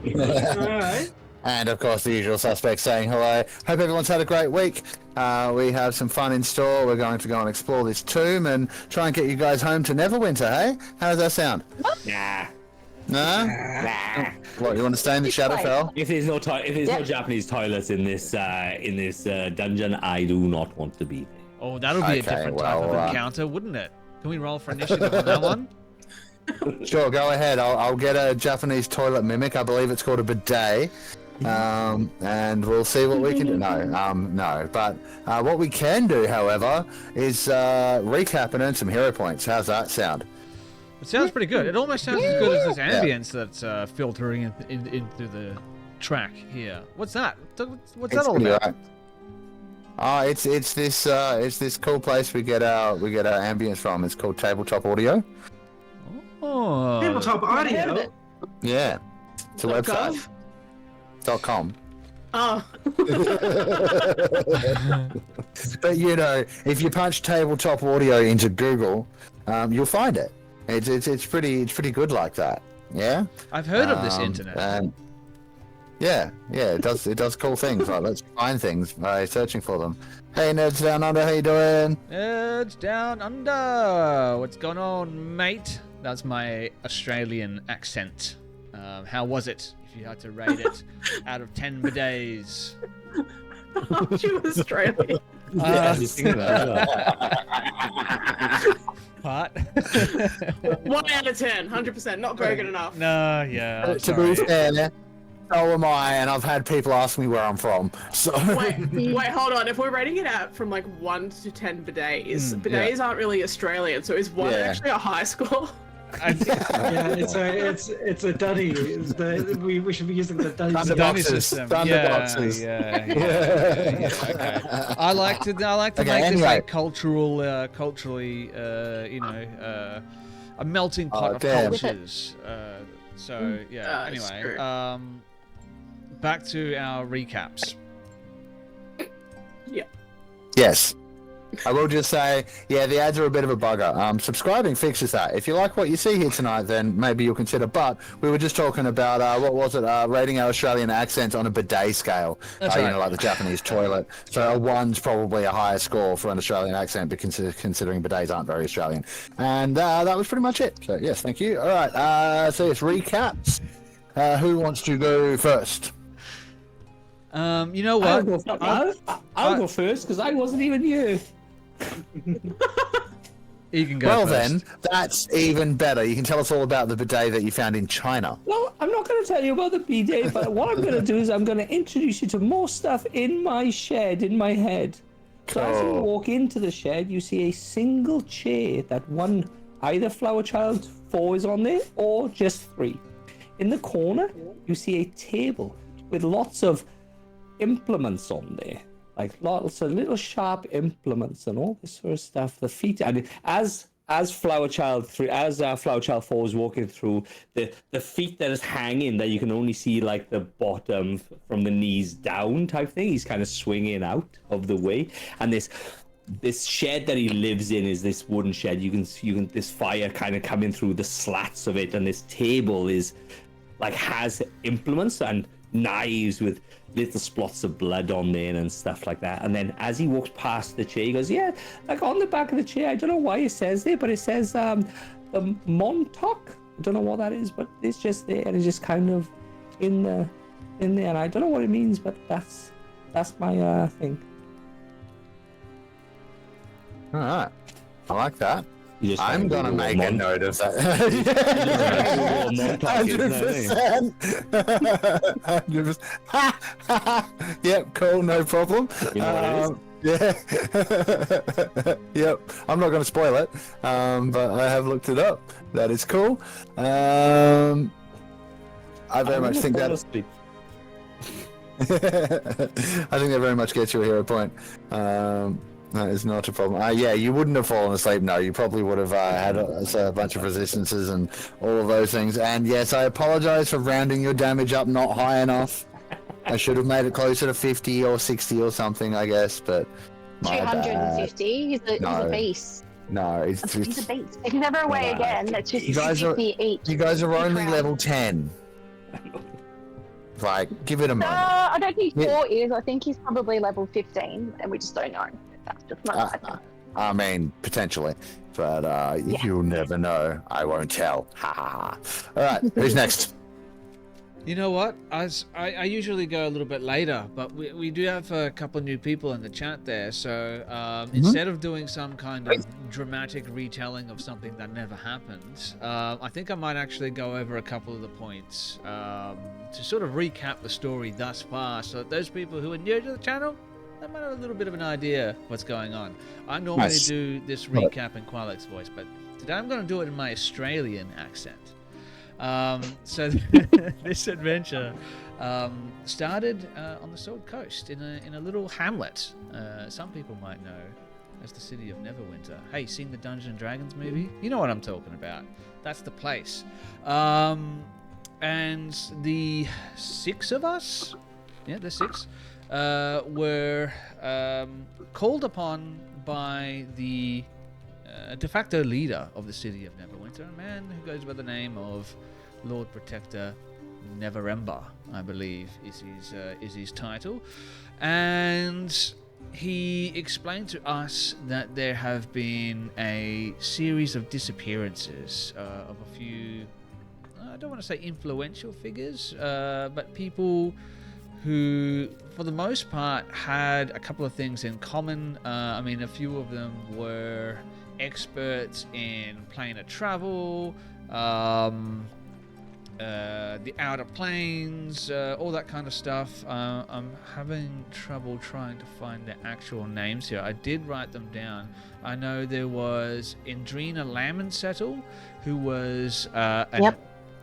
Alright. And of course, the usual suspects saying hello. Hope everyone's had a great week. We have some fun in store. We're going to go and explore this tomb and try and get you guys home to Neverwinter, hey? How does that sound? Nah. No? Nah. What, you want to stay in the Shadowfell? If there's no no Japanese toilets in this dungeon, I do not want to be there. Oh, that'll be a different type of encounter, wouldn't it? Can we roll for initiative on that one? Sure, go ahead. I'll get a Japanese toilet mimic. I believe it's called a bidet. And we'll see what we can do. No. But what we can do, however, is recap and earn some hero points. How's that sound? It sounds pretty good. It almost sounds as good as this ambience that's filtering into the track here. What's that? What's that all about? Right. It's this cool place we get our ambience from. It's called Tabletop Audio. Oh. Tabletop Audio. Yeah, it's a website. .com. Oh. But you know, if you punch tabletop audio into Google, you'll find it. It's pretty good like that. Yeah. I've heard of this internet. Yeah, it does cool things. Like, let's find things by searching for them. Hey, Nerds Down Under, how you doing? Nerds Down Under, what's going on, mate? That's my Australian accent. How was it? If you had to rate it out of 10 bidets. Aren't you Australian? Yeah, just think about What? 1 out of 10, 100%. Not very good enough. No, yeah. To be fair, so am I, and I've had people ask me where I'm from. So Wait, hold on. If we're rating it out from like 1 to 10 bidets, bidets aren't really Australian, so is 1 actually a high score? Yeah, it's a dunny. We should be using the dunny system. Boxes. Yeah. Okay. I like to make this like culturally, a melting pot of cultures. Anyway, back to our recaps. Yeah. Yes. I will just say, yeah, the ads are a bit of a bugger. Subscribing fixes that. If you like what you see here tonight, then maybe you'll consider. But we were just talking about, rating our Australian accents on a bidet scale. That's right. You know, like the Japanese toilet. So a 1's probably a higher score for an Australian accent, but considering bidets aren't very Australian. And that was pretty much it. So, yes, thank you. All right, so it's recaps. Who wants to go first? You know what? I'll go first, because I wasn't even here. You can go well first. Then, that's even better. You can tell us all about the bidet that you found in China. Well, I'm not going to tell you about the bidet, but what I'm going to do is I'm going to introduce you to more stuff in my shed, in my head. So as you walk into the shed, you see a single chair that either Flower Child 4 is on there, or just 3. In the corner, you see a table with lots of implements on there. Like lots of little sharp implements and all this sort of stuff. The feet, and as Flower Child 4 is walking through, the feet that is hanging, that you can only see like the bottom from the knees down type thing. He's kind of swinging out of the way, and this shed that he lives in is this wooden shed. You can this fire kind of coming through the slats of it, and this table is like has implements and knives with little splots of blood on there and stuff like that. And then as he walks past the chair, he goes, yeah, like on the back of the chair, I don't know why it says there, but it says the Montauk. I don't know what that is, but it's just there, and it's just kind of in there, and I don't know what it means, but that's my thing. All right, I like that. I'm gonna make a note of that. 100%. Yep, cool, no problem. You know what Yeah. Yep. I'm not going to spoil it, but I have looked it up. That is cool. I very much think that. I think that very much gets you a hero point. That is not a problem. Yeah, you wouldn't have fallen asleep. No, you probably would have had a bunch of resistances and all of those things. And yes, I apologize for rounding your damage up not high enough. I should have made it closer to 50 or 60 or something, I guess. But 250. He's a base. No, he's a base. If he's ever away again, that's just 58. You guys are only level 10. Like, give it a moment. I don't think Yeah. 4 is. I think he's probably level 15, and we just don't know. That's just my opinion. I mean, potentially, but you'll never know. I won't tell. Ha ha ha. All right, who's next? You know what? I usually go a little bit later, but we do have a couple of new people in the chat there. So instead of doing some kind of dramatic retelling of something that never happened, I think I might actually go over a couple of the points to sort of recap the story thus far, so that those people who are new to the channel, they might have a little bit of an idea what's going on. I normally do this recap in Qualic's voice, but today I'm going to do it in my Australian accent. So this adventure started on the Sword Coast in a little hamlet. Some people might know as the city of Neverwinter. Hey, seen the Dungeons and Dragons movie? You know what I'm talking about. That's the place. And the 6 of us, the 6, were called upon by the de facto leader of the city of Neverwinter, a man who goes by the name of Lord Protector Neverember, I believe is his title, and he explained to us that there have been a series of disappearances of a few, I don't want to say influential figures, but people who, for the most part, had a couple of things in common. I mean, a few of them were experts in planar travel, the outer planes, all that kind of stuff. I'm having trouble trying to find the actual names here. I did write them down. I know there was Indrina Lamonsettle, who was an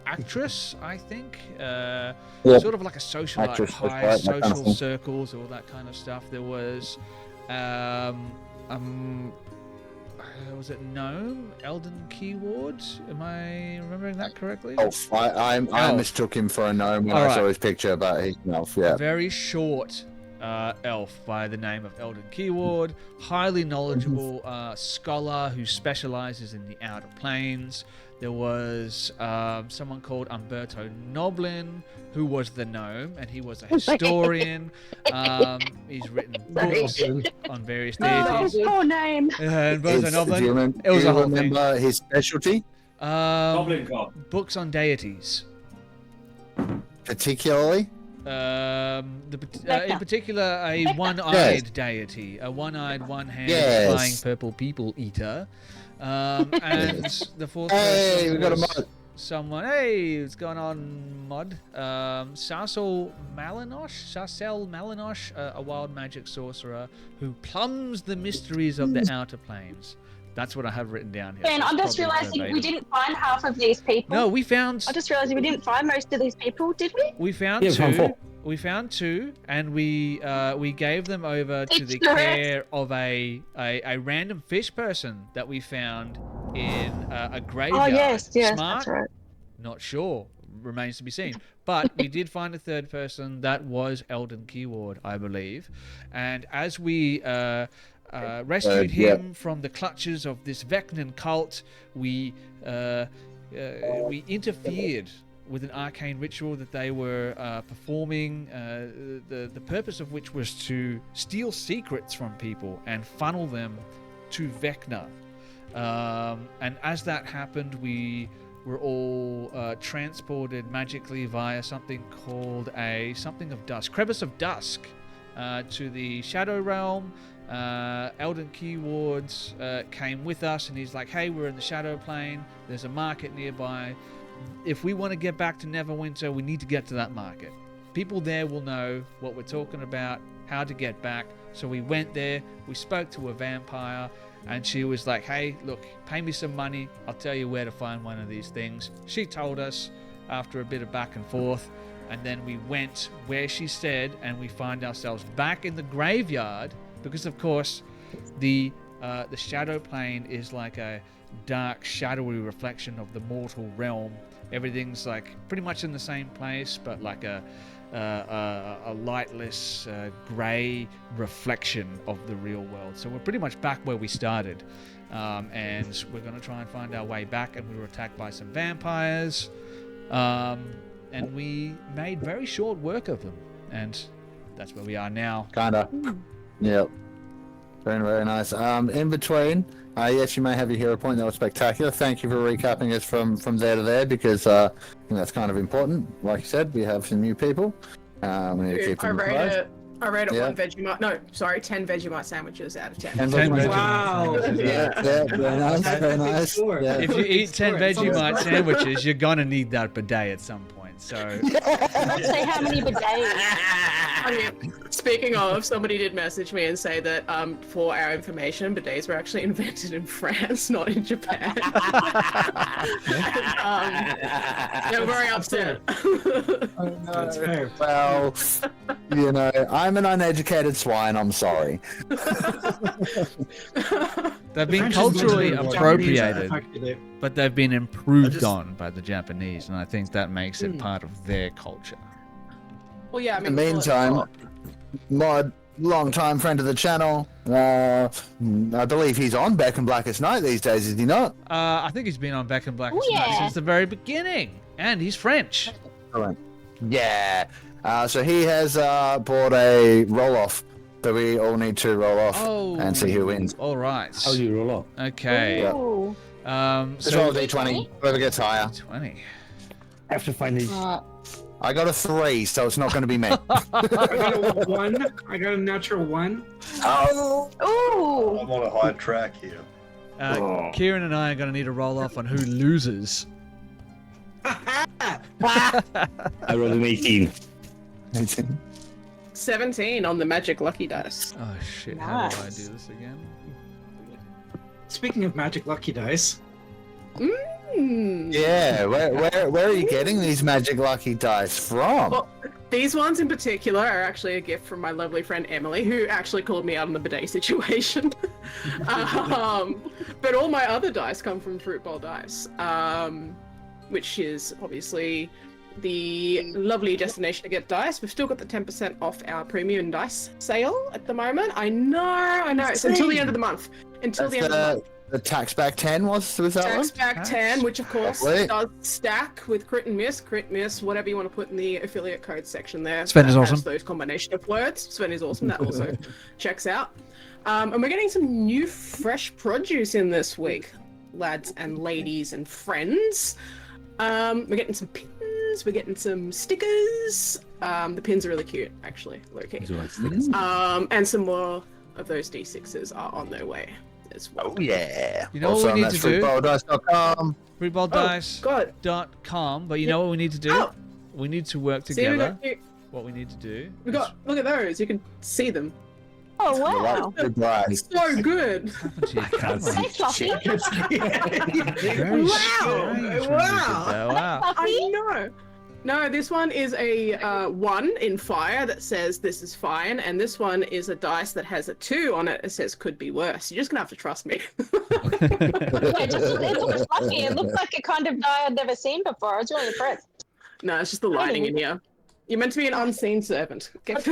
actress, I think. Sort of like a socialite, Actress, high socialite, that kind of social thing. circles, all that kind of stuff. There was was it Gnome? Eldon Keyward? Am I remembering that correctly? Elf. I Elf. mistook him for a gnome when All I right. saw his picture, but he's an elf, yeah. A very short elf by the name of Eldon Keyward, highly knowledgeable scholar who specializes in the outer planes. There was someone called Umberto Noblin, who was the gnome, and he was a historian. He's written books on various deities. Poor name. And Do Umberto Noblin, you it was a whole thing. remember his specialty, Books on deities. particularly? In particular, a one-eyed deity, a one-eyed, one-handed, flying purple people eater. And the fourth person we got a was mod. someone. Hey, what's going on, mod? Sarcel Malinosh, a wild magic sorcerer who plumbs the mysteries of the outer planes. That's what I have written down here. Ben, so I'm it's just probably realizing we verbatim. didn't find half of these people. No, we found. I just realized we didn't find most of these people, did we? We found Yeah, we found two. four. We found 2, and we gave them over to the Ignorant. care of a random fish person that we found in a graveyard. Oh, yes, Smart? that's right. Not sure. Remains to be seen. But we did find a third person. That was Eldon Keyward, I believe. And as we rescued him from the clutches of this Vecnan cult, we interfered with an arcane ritual that they were performing, the purpose of which was to steal secrets from people and funnel them to Vecna. And as that happened, we were all transported magically via something called something of dusk, crevice of dusk, to the Shadow Realm. Eldon Keywards came with us, and he's like, hey, we're in the Shadow Plane, there's a market nearby. If we want to get back to Neverwinter, we need to get to that market. People there will know what we're talking about, how to get back. So we went there, we spoke to a vampire, and she was like, hey, look, pay me some money, I'll tell you where to find one of these things. She told us after a bit of back and forth, and then we went where she said, and we find ourselves back in the graveyard, because of course the Shadow Plane is like a dark, shadowy reflection of the mortal realm. Everything's like pretty much in the same place, but like a lightless grey reflection of the real world. So we're pretty much back where we started, and we're going to try and find our way back. And we were attacked by some vampires. and we made very short work of them, and that's where we are now. Kinda. Yep. Very, very nice. In between, yes, you may have your hero point. That was spectacular. Thank you for recapping us from there to there, because I think that's kind of important. Like you said, we have some new people. We need to keep them alive. I rate it 1 Vegemite. No, sorry, 10 Vegemite sandwiches out of 10. 10 Vegemite. Wow. Yeah, very nice, very nice. Yeah. If you eat 10 Vegemite sandwiches, you're gonna need that bidet at some point. So Let's say how many bidets. I mean, speaking of, somebody did message me and say that for our information, bidets were actually invented in France, not in Japan. They're very upset. That's fair. Well, you know, I'm an uneducated swine. I'm sorry. they've been French is culturally much more appropriated, Japanese, but they've been improved on by the Japanese, and I think that makes it part of their culture. Well, yeah, I In mean, the meantime, Mod, long-time friend of the channel, I believe he's on Back in Blackest Night these days, is he not? I think he's been on Back in Black Oh, yeah. since the very beginning, and he's French. Yeah. So he has bought a roll-off that we all need to roll off and see who wins. All right. How do you roll up? Okay. Yeah. Ooh. Just roll a d20. Whoever gets higher. 20. I have to find these. I got a 3, so it's not going to be me. I got a 1. I got a natural 1. Oh! Ooh. I'm on a hard track here. Kiran and I are going to need a roll off on who loses. I rolled an 18. 17 on the magic lucky dice. Oh shit, how do I Nice. do this again? Speaking of magic lucky dice, Yeah, where are you getting these magic lucky dice from? Well, these ones in particular are actually a gift from my lovely friend Emily, who actually called me out on the bidet situation. But all my other dice come from Fruit Bowl Dice, which is obviously the lovely destination to get dice. We've still got the 10% off our premium dice sale at the moment. I know. It's until the end of the month. Until the end of the month. The tax back 10 was that Tax one? back 10, which of course Lovely. does stack with crit, miss, whatever you want to put in the affiliate code section there. Sven is That has awesome. Those combination of words. Sven is awesome. That also checks out. And we're getting some new fresh produce in this week, lads and ladies and friends. We're getting some pins. We're getting some stickers. The pins are really cute, actually, low key. And some more of those D6s are on their way as well. Oh yeah. You know Also, what we need that's to do? fruitbowldice.com. Fruitballdice.com, but you know what we need to do? Oh. We need to work See, together. What we need to do we got, look at those. You can see them. Oh, wow. Good prize. So good. happen to your camera? Thanks, Fluffy. Very Wow. strange when you did Wow. that. Wow. I know. No, this one is a 1 in fire that says this is fine, and this one is a dice that has a 2 on it that says could be worse. You're just gonna have to trust me. It looks fluffy. It looks like a kind of dye I'd never seen before. I was really impressed. No, it's just the lighting in here. You're meant to be an unseen servant. that's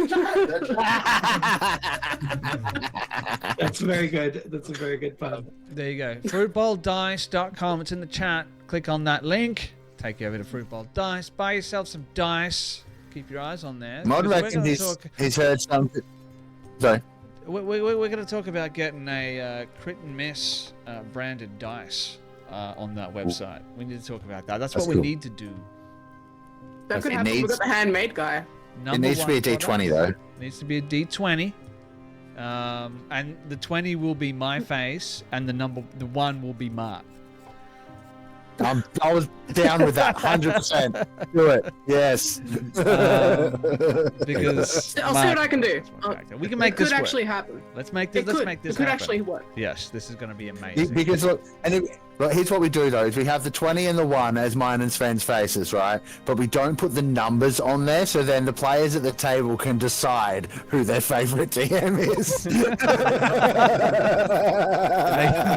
very good. That's a very good pun. There you go. Fruitballdice.com. It's in the chat. Click on that link. Take you over to Fruitball Dice. Buy yourself some dice. Keep your eyes on there. Mod because reckon he's heard something. Sorry. We're going to talk about getting a crit and miss branded dice on that website. We need to talk about that. That's what we cool. need to do. That could It happen. We've needs- got the handmade guy. It needs to be a D20 though. It needs to be a D20. And the 20 will be my face, and the 1 will be Mark. I was down with that 100%. Do it. Yes. Because I'll see what I can do. we can make it this could work. actually happen. Let's make this. Let's make this It could happen. actually work. Yes, this is going to be amazing. Because look, here's what we do though: is we have the 20 and the 1 as mine and Sven's faces, right? But we don't put the numbers on there, so then the players at the table can decide who their favorite DM is.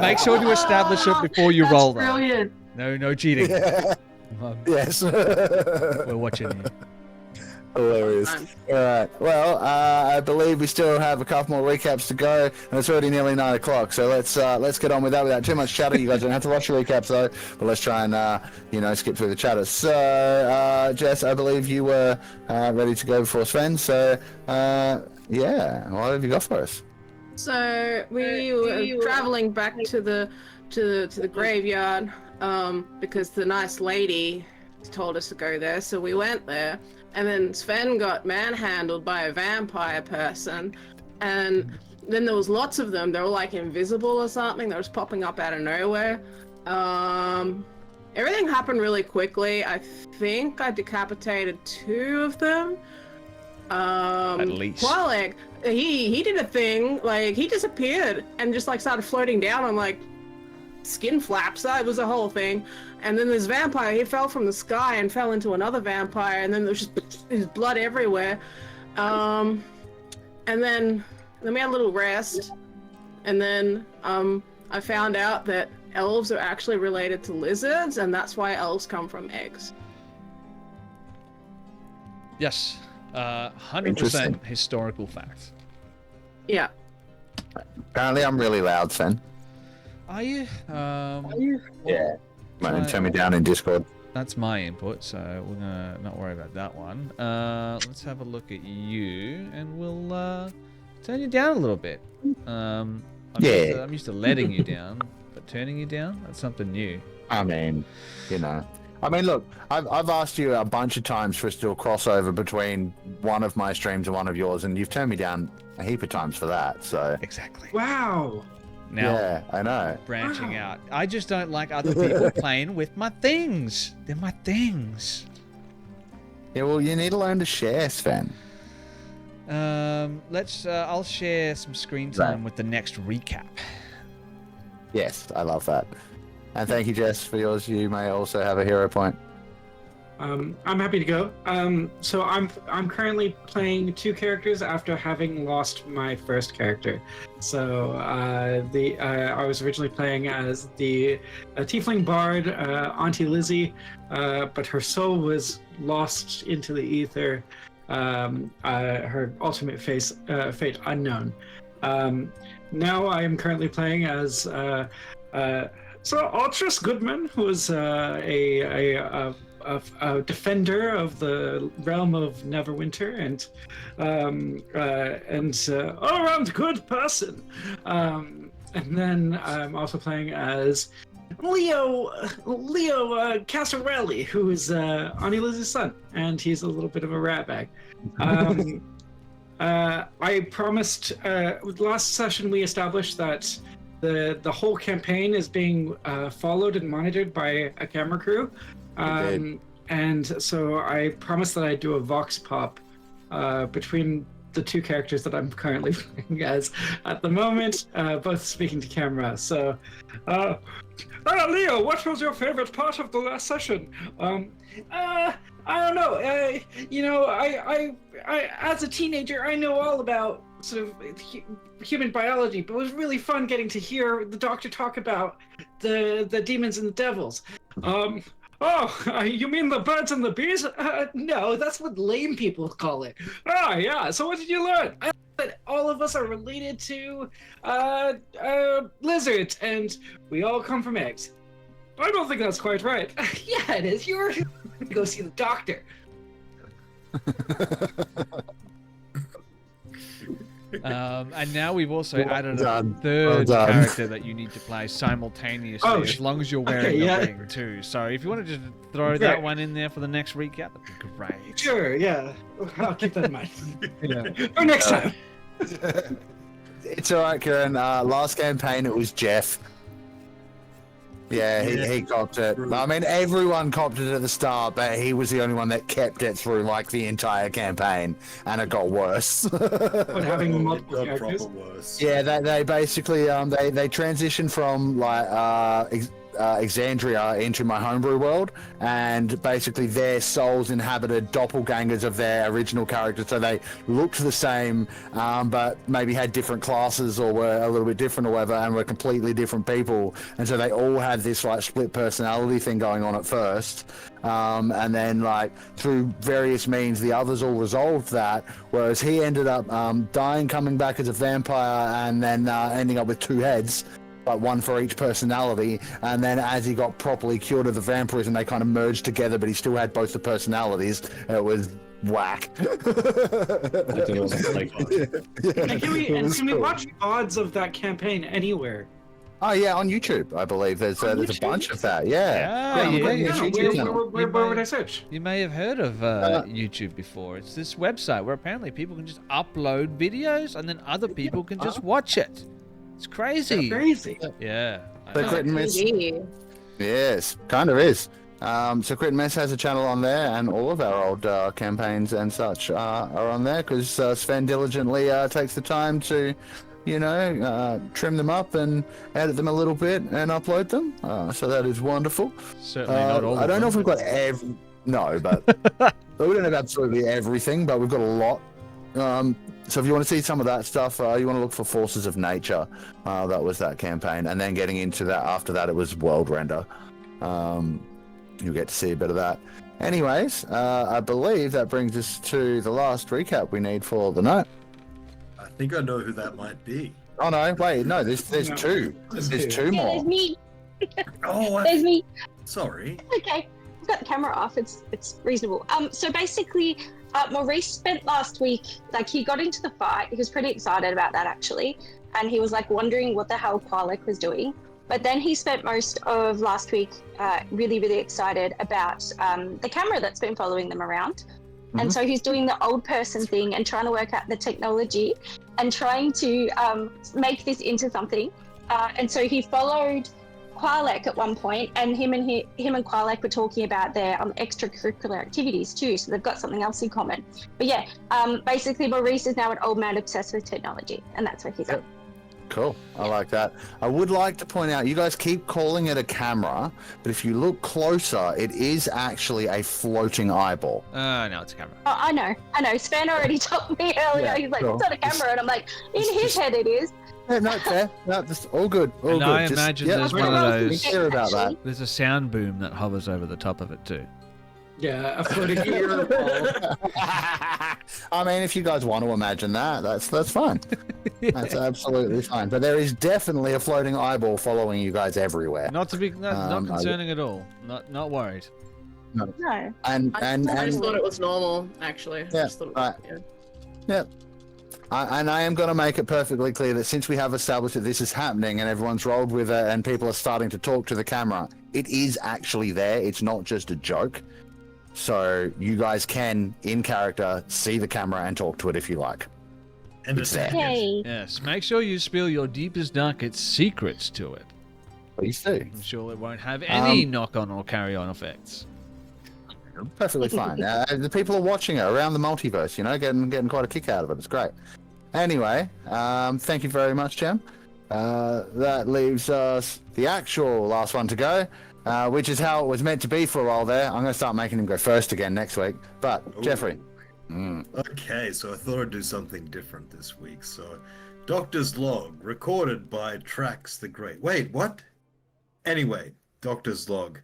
Make sure to establish it before you roll. Though. Brilliant. No cheating. Yeah. Yes. We're watching you. Hilarious. Fun. All right. Well, I believe we still have a couple more recaps to go, and it's already nearly 9 o'clock. So let's get on with that without too much chatter. You guys don't have to watch your recaps though, but let's try and skip through the chatter. So, Jess, I believe you were ready to go before Sven. So, yeah, what have you got for us? So we were traveling back to the graveyard because the nice lady told us to go there. So we went there, and then Sven got manhandled by a vampire person, and then there was lots of them. They were like invisible or something. They were just popping up out of nowhere. Everything happened really quickly. I think I decapitated 2 of them. At least. Qualek, he did a thing, like he disappeared and just like started floating down on like skin flaps. That was a whole thing. And then this vampire, he fell from the sky and fell into another vampire, and then there was just his blood everywhere. And then we had a little rest, and then I found out that elves are actually related to lizards, and that's why elves come from eggs. Yes, 100% Interesting. historical fact. Yeah. Apparently, I'm really loud, Sven. Are you? Yeah. Might have to turn me down in Discord. That's my input, so we're gonna not worry about that one. Let's have a look at you, and we'll turn you down a little bit. I'm used to letting you down, but turning you down, that's something new. I mean, look, I've asked you a bunch of times for us to do a crossover between one of my streams and one of yours, and you've turned me down a heap of times for that, so... Exactly. Wow. Now, yeah, I know. branching out. I just don't like other people playing with my things. They're my things. Yeah, well, you need to learn to share, Sven. I'll share some screen time with the next recap. Yes, I love that. And thank you, Jess, for yours. You may also have a hero point. I'm happy to go. So I'm currently playing 2 characters after having lost my first character. So I was originally playing as the tiefling bard, Auntie Lizzie, but her soul was lost into the ether. Her ultimate fate unknown. Now I am currently playing as Sir Altris Goodman, who is a defender of the realm of Neverwinter and all-around good person. And then I'm also playing as Leo Casarelli, who is Auntie Lizzie's son, and he's a little bit of a ratbag. I promised last session we established that the whole campaign is being followed and monitored by a camera crew. And so I promised that I'd do a vox pop between the 2 characters that I'm currently playing as at the moment, both speaking to camera. So, Leo, what was your favorite part of the last session? I don't know. I as a teenager, I know all about sort of human biology, but it was really fun getting to hear the doctor talk about the demons and the devils. You mean the birds and the bees? No, that's what lame people call it. Yeah. So what did you learn? I learned that all of us are related to lizards, and we all come from eggs. I don't think that's quite right. Yeah, it is. You're going to go see the doctor. And now we've also added a done. third Well done. character that you need to play simultaneously, Oh, as long as you're wearing okay, yeah. the ring too. So if you want to just throw Great. that one in there for the next recap, that'd be great. Sure, yeah. I'll keep that in mind. For next time. It's all right, Kiran. Last campaign, it was Geoff. Yeah, he copped it. I mean, everyone copped it at the start, but he was the only one that kept it through like the entire campaign, and it got worse. But having multiple got characters. proper worse. Yeah, they basically they transitioned from like Exandria into my homebrew world, and basically their souls inhabited doppelgangers of their original characters, so they looked the same, but maybe had different classes or were a little bit different or whatever, and were completely different people, and so they all had this like split personality thing going on at first, and then like through various means the others all resolved that, whereas he ended up dying, coming back as a vampire, and then ending up with two heads, like one for each personality, and then as he got properly cured of the vampirism, they kind of merged together, but he still had both the personalities. It was whack. And can we watch odds of that campaign anywhere? Oh yeah, on YouTube, I believe there's a bunch of that. Yeah. Where would I search? You may have heard of YouTube before. It's this website where apparently people can just upload videos and then other people can just watch it. It's crazy. Crazy. Yeah. The Crit and Miss. Yes, kind of is. So Crit and Miss has a channel on there, and all of our old campaigns and such are on there, because Sven diligently takes the time to, trim them up and edit them a little bit and upload them. So that is wonderful. Certainly not all. I don't know if we've got but we don't have absolutely everything, but we've got a lot. So if you want to see some of that stuff, you want to look for Forces of Nature. That was that campaign, and then getting into that after that, it was World Render. You'll get to see a bit of that. Anyways, I believe that brings us to the last recap we need for the night. I think I know who that might be. Oh no, wait, no, there's two. There's two more. There's me. Oh, There's me. sorry. Okay, I've got the camera off. It's reasonable. So basically, Maurice spent last week, like, he got into the fight. He was pretty excited about that, actually, and he was like wondering what the hell Qualek was doing. But then he spent most of last week really, really excited about the camera that's been following them around. Mm-hmm. And so he's doing the old person thing and trying to work out the technology and trying to make this into something. And so he followed Qualek at one point, and him and Qualek were talking about their extracurricular activities too. So they've got something else in common. But yeah, basically Maurice is now an old man obsessed with technology, and that's where he's at. Cool. I like that. I would like to point out, you guys keep calling it a camera, but if you look closer, it is actually a floating eyeball. No, it's a camera. Oh, I know. Sven already told me earlier. Yeah, He's like, cool. it's not a camera. And I'm like, in his head it is. Yeah, no, fair. No, that's all good. All And good. I imagine there's one of those. Hear about that. There's a sound boom that hovers over the top of it too. Yeah, a floating ear ball. I mean, if you guys want to imagine that, that's fine. That's absolutely fine. But there is definitely a floating eyeball following you guys everywhere. Not concerning at all. Not worried. No. No. And I just thought it was normal, actually. Yeah, I just thought it was, right. Yeah. And I am going to make it perfectly clear that since we have established that this is happening and everyone's rolled with it and people are starting to talk to the camera, it is actually there. It's not just a joke. So you guys can, in character, see the camera and talk to it if you like. And It's there. Hey. Yes. Make sure you spill your deepest, darkest secrets to it. Please do. I'm sure it won't have any knock-on or carry-on effects. Perfectly fine. The people are watching it around the multiverse, getting quite a kick out of it. It's great. Anyway, thank you very much, Jem. That leaves us the actual last one to go, which is how it was meant to be for a while there. I'm going to start making him go first again next week. But, Ooh. Jeffrey. Okay, so I thought I'd do something different this week. So, Doctor's Log, recorded by Trax the Great. Wait, what? Anyway, Doctor's Log.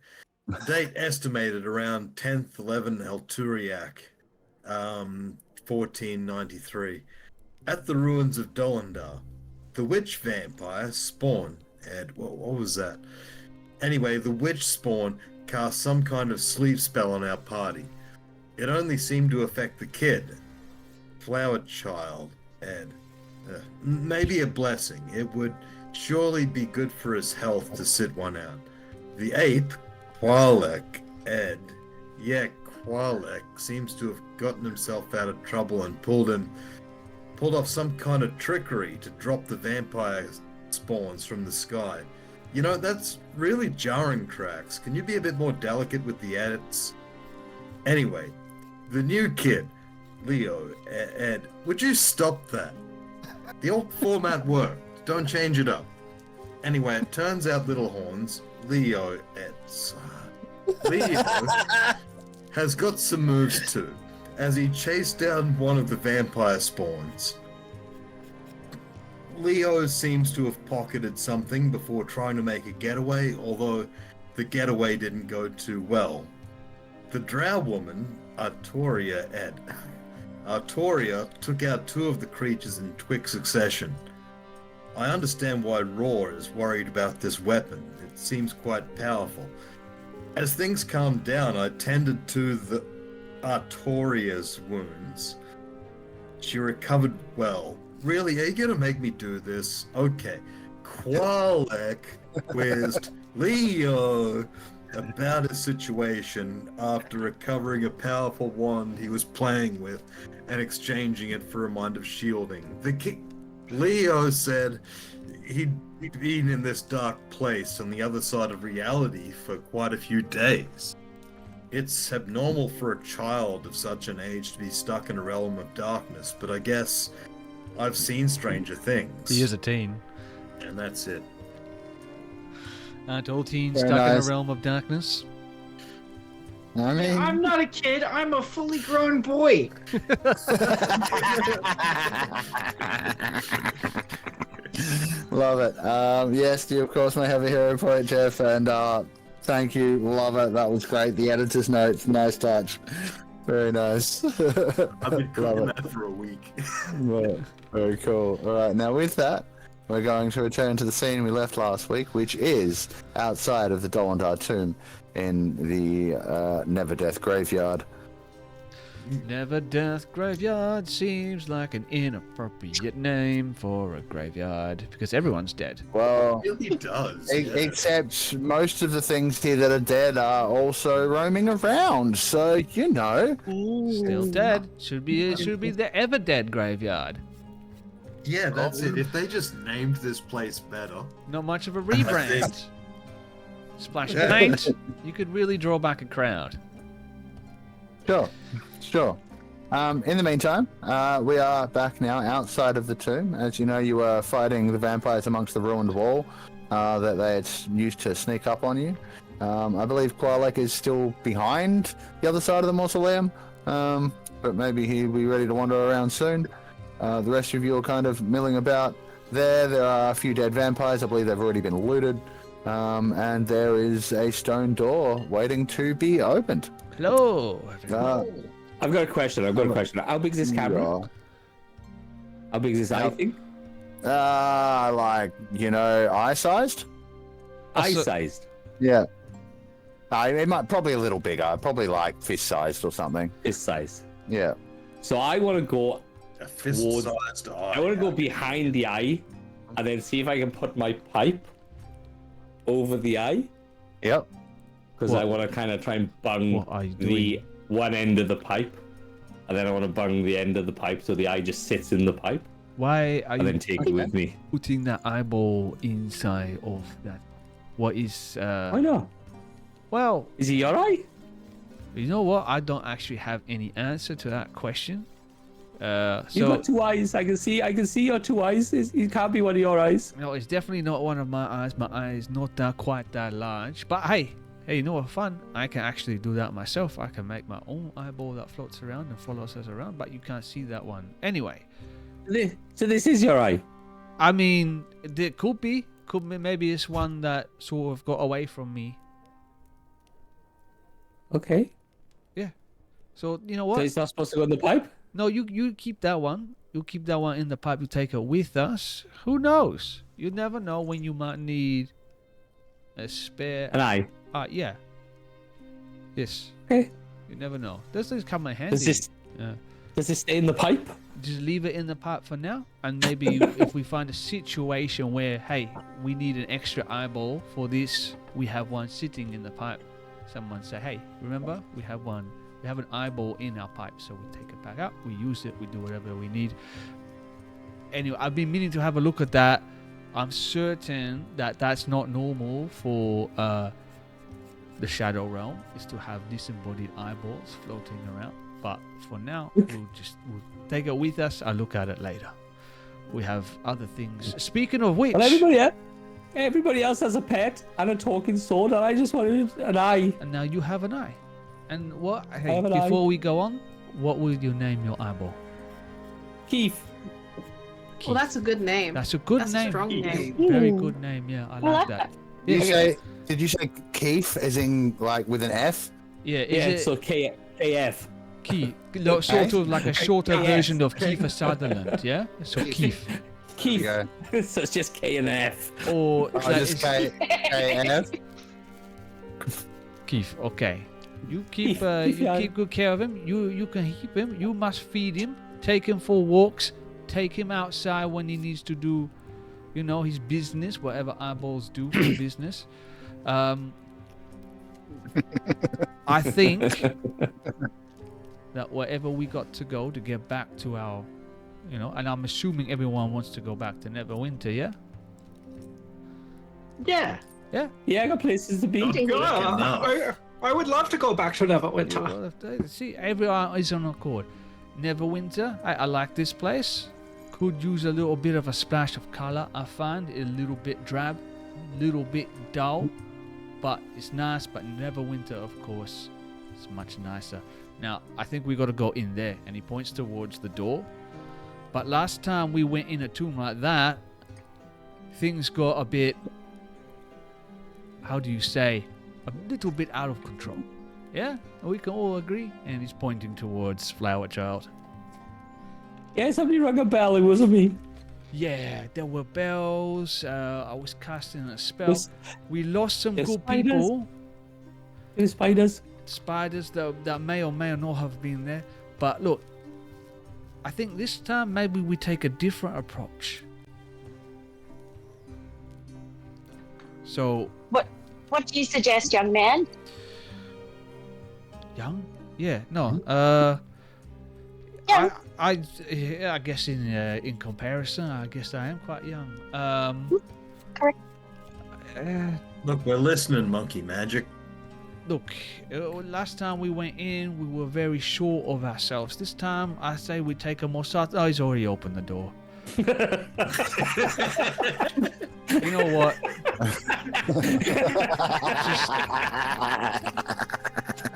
Date estimated around 10th 11 Elturiak, 1493. At the ruins of Dolendar, the witch vampire Spawn, what was that? Anyway, the witch Spawn cast some kind of sleep spell on our party. It only seemed to affect the kid, Flower Child, Ed. Maybe a blessing. It would surely be good for his health to sit one out. The ape, Qualek, Ed. Yeah, Qualek seems to have gotten himself out of trouble and pulled off some kind of trickery to drop the vampire spawns from the sky. That's really jarring, Trax. Can you be a bit more delicate with the edits? Anyway, the new kid, Leo, Ed, would you stop that? The old format worked. Don't change it up. Anyway, it turns out Little Horns, Leo has got some moves too, as he chased down one of the vampire spawns. Leo seems to have pocketed something before trying to make a getaway, although the getaway didn't go too well. The drow woman, Artoria took out two of the creatures in quick succession. I understand why Roar is worried about this weapon. It seems quite powerful. As things calmed down, I tended to the Artoria's wounds. She recovered well. Really, are you gonna make me do this? Okay. Qualek quizzed Leo about his situation after recovering a powerful wand he was playing with and exchanging it for a mind of shielding. Leo said he'd been in this dark place on the other side of reality for quite a few days. It's abnormal for a child of such an age to be stuck in a realm of darkness, but I guess I've seen stranger things. He is a teen. And that's it. Aren't all teens Very stuck in nice. a realm of darkness? I mean, I'm not a kid. I'm a fully grown boy. love it. Yes, you of course may have a hero point, Geoff, and thank you. Love it. That was great. The editor's notes, nice touch. Very nice. I've been Love cooking it. that for a week. Right. Very cool. All right, now with that, we're going to return to the scene we left last week, which is outside of the Dollandar tomb in the Never Death graveyard. Never Death Graveyard seems like an inappropriate name for a graveyard because everyone's dead. Well, It really does. except most of the things here that are dead are also roaming around, so you know. Still dead. Should be the ever dead graveyard. Yeah, that's it. If they just named this place better. Not much of a rebrand. Splash of paint. You could really draw back a crowd. Sure. In the meantime, we are back now outside of the tomb. As you know, you were fighting the vampires amongst the ruined wall that they had used to sneak up on you. I believe Qualek is still behind the other side of the mausoleum, but maybe he'll be ready to wander around soon. The rest of you are kind of milling about there. There are a few dead vampires. I believe they've already been looted. And there is a stone door waiting to be opened. Hello. I've got a question. How big is this camera? How big is this eye thing? Like, eye-sized? Eye-sized. Yeah. It might probably a little bigger, probably like fist-sized or something. Fist-sized. Yeah. So I want to go A fist-sized eye. I want to go behind the eye and then see if I can put my pipe over the eye. Yep. Because I want to kind of try and bung What are you the one end of the pipe. And then I want to bung the end of the pipe so the eye just sits in the pipe. Why are And you then take it with me. putting that eyeball inside of that? What is Why not? well, Is he alright? you know what? I don't actually have any answer to that question. You've So got two eyes. I can see your two eyes. It can't be one of your eyes. no, it's definitely not one of my eyes. My eye is not that quite that large. But hey, you know what fun? I can actually do that myself. I can make my own eyeball that floats around and follows us around, but you can't see that one. Anyway, So this is your eye. I mean, it could be. Maybe it's one that sort of got away from me. Okay. So you know So what? it's not supposed to go in the pipe? No, you keep that one. You keep that one in the pipe. You take it with us. Who knows? You never know when you might need a spare. An eye. Yeah. Yes. Okay. You never know. This is come in handy. Does this stay in the pipe? Just leave it in the pipe for now, and maybe if we find a situation where, hey, we need an extra eyeball for this, we have one sitting in the pipe. Someone say, hey, remember, we have an eyeball in our pipe, so we take it back out, we use it, we do whatever we need. Anyway, I've been meaning to have a look at that. I'm certain that that's not normal for the Shadow Realm, is to have disembodied eyeballs floating around. But for now, we'll take it with us. I'll look at it later. We have other things. Speaking of which, Well, everybody, yeah. Everybody else has a pet and a talking sword, and I just wanted an eye. And now you have an eye. And what? Hey, have an eye. before we go on, what will you name your eyeball? Keith. Well, that's a good name. That's a good That's name. a strong name. Very good name. Yeah, I like that. Did you say Keith, as in like with an F? Yeah, Yeah, is it so KF. Keith? Sort of like a shorter version of Kiefer Sutherland. Yeah. So Keith. Keith. There So it's just K and F. Or you go. Just K and F. Keith. Okay. You keep Keith, you yeah. keep good care of him. You can keep him. You must feed him. Take him for walks. Take him outside when he needs to do, his business, whatever eyeballs do for business. I think that wherever we got to go to get back to our, and I'm assuming everyone wants to go back to Neverwinter, yeah? Yeah. Yeah. Yeah, I got places to be. I would love to go back to Neverwinter. Well, see, everyone is on accord. Neverwinter, I like this place. Could use a little bit of a splash of color. I find it a little bit drab, a little bit dull, but it's nice. But Neverwinter, of course, is much nicer. Now, I think we got to go in there, and he points towards the door. But last time we went in a tomb like that, things got a bit, how do you say, a little bit out of control. Yeah, we can all agree. And he's pointing towards Flower Child. Yeah, somebody rang a bell. It wasn't me. Yeah, there were bells. I was casting a spell. There's- We lost some there's good spiders. people. There's spiders. Spiders that may or may not have been there. But look, I think this time maybe we take a different approach. So, What do you suggest, young man? young? Yeah, no. Young. I guess in comparison, I guess I am quite young. Correct. Look, we're listening, Monkey Magic. Look, last time we went in, we were very sure of ourselves. This time, I say we take a more start. Oh, he's already opened the door. You know what?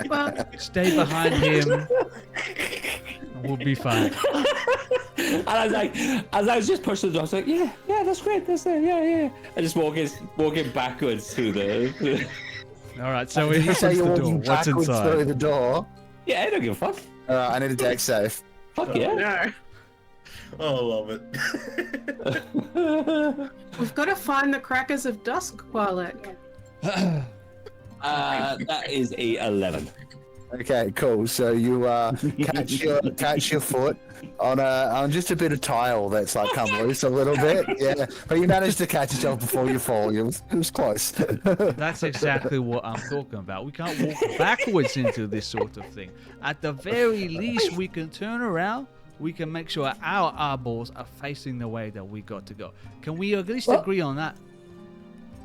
Well, Stay behind him. And we'll be fine. And I was like, as I was just pushing the door, I was like, yeah, that's great. That's it. Yeah. I just walking backwards through the. All right, so he Did you say opens you're the door. walking What's backwards through inside? the door? Yeah, I don't give a fuck. Alright, I need a deck safe. Fuck yeah. no. Oh, I love it. We've got to find the crackers of dusk, Qualek. That is a 11. Okay, cool. So you catch your foot on just a bit of tile that's like come loose a little bit. Yeah, but you managed to catch yourself before you fall. It was close. That's exactly what I'm talking about. We can't walk backwards into this sort of thing. At the very least, we can turn around. We can make sure our eyeballs are facing the way that we got to go. Can we at least agree on that?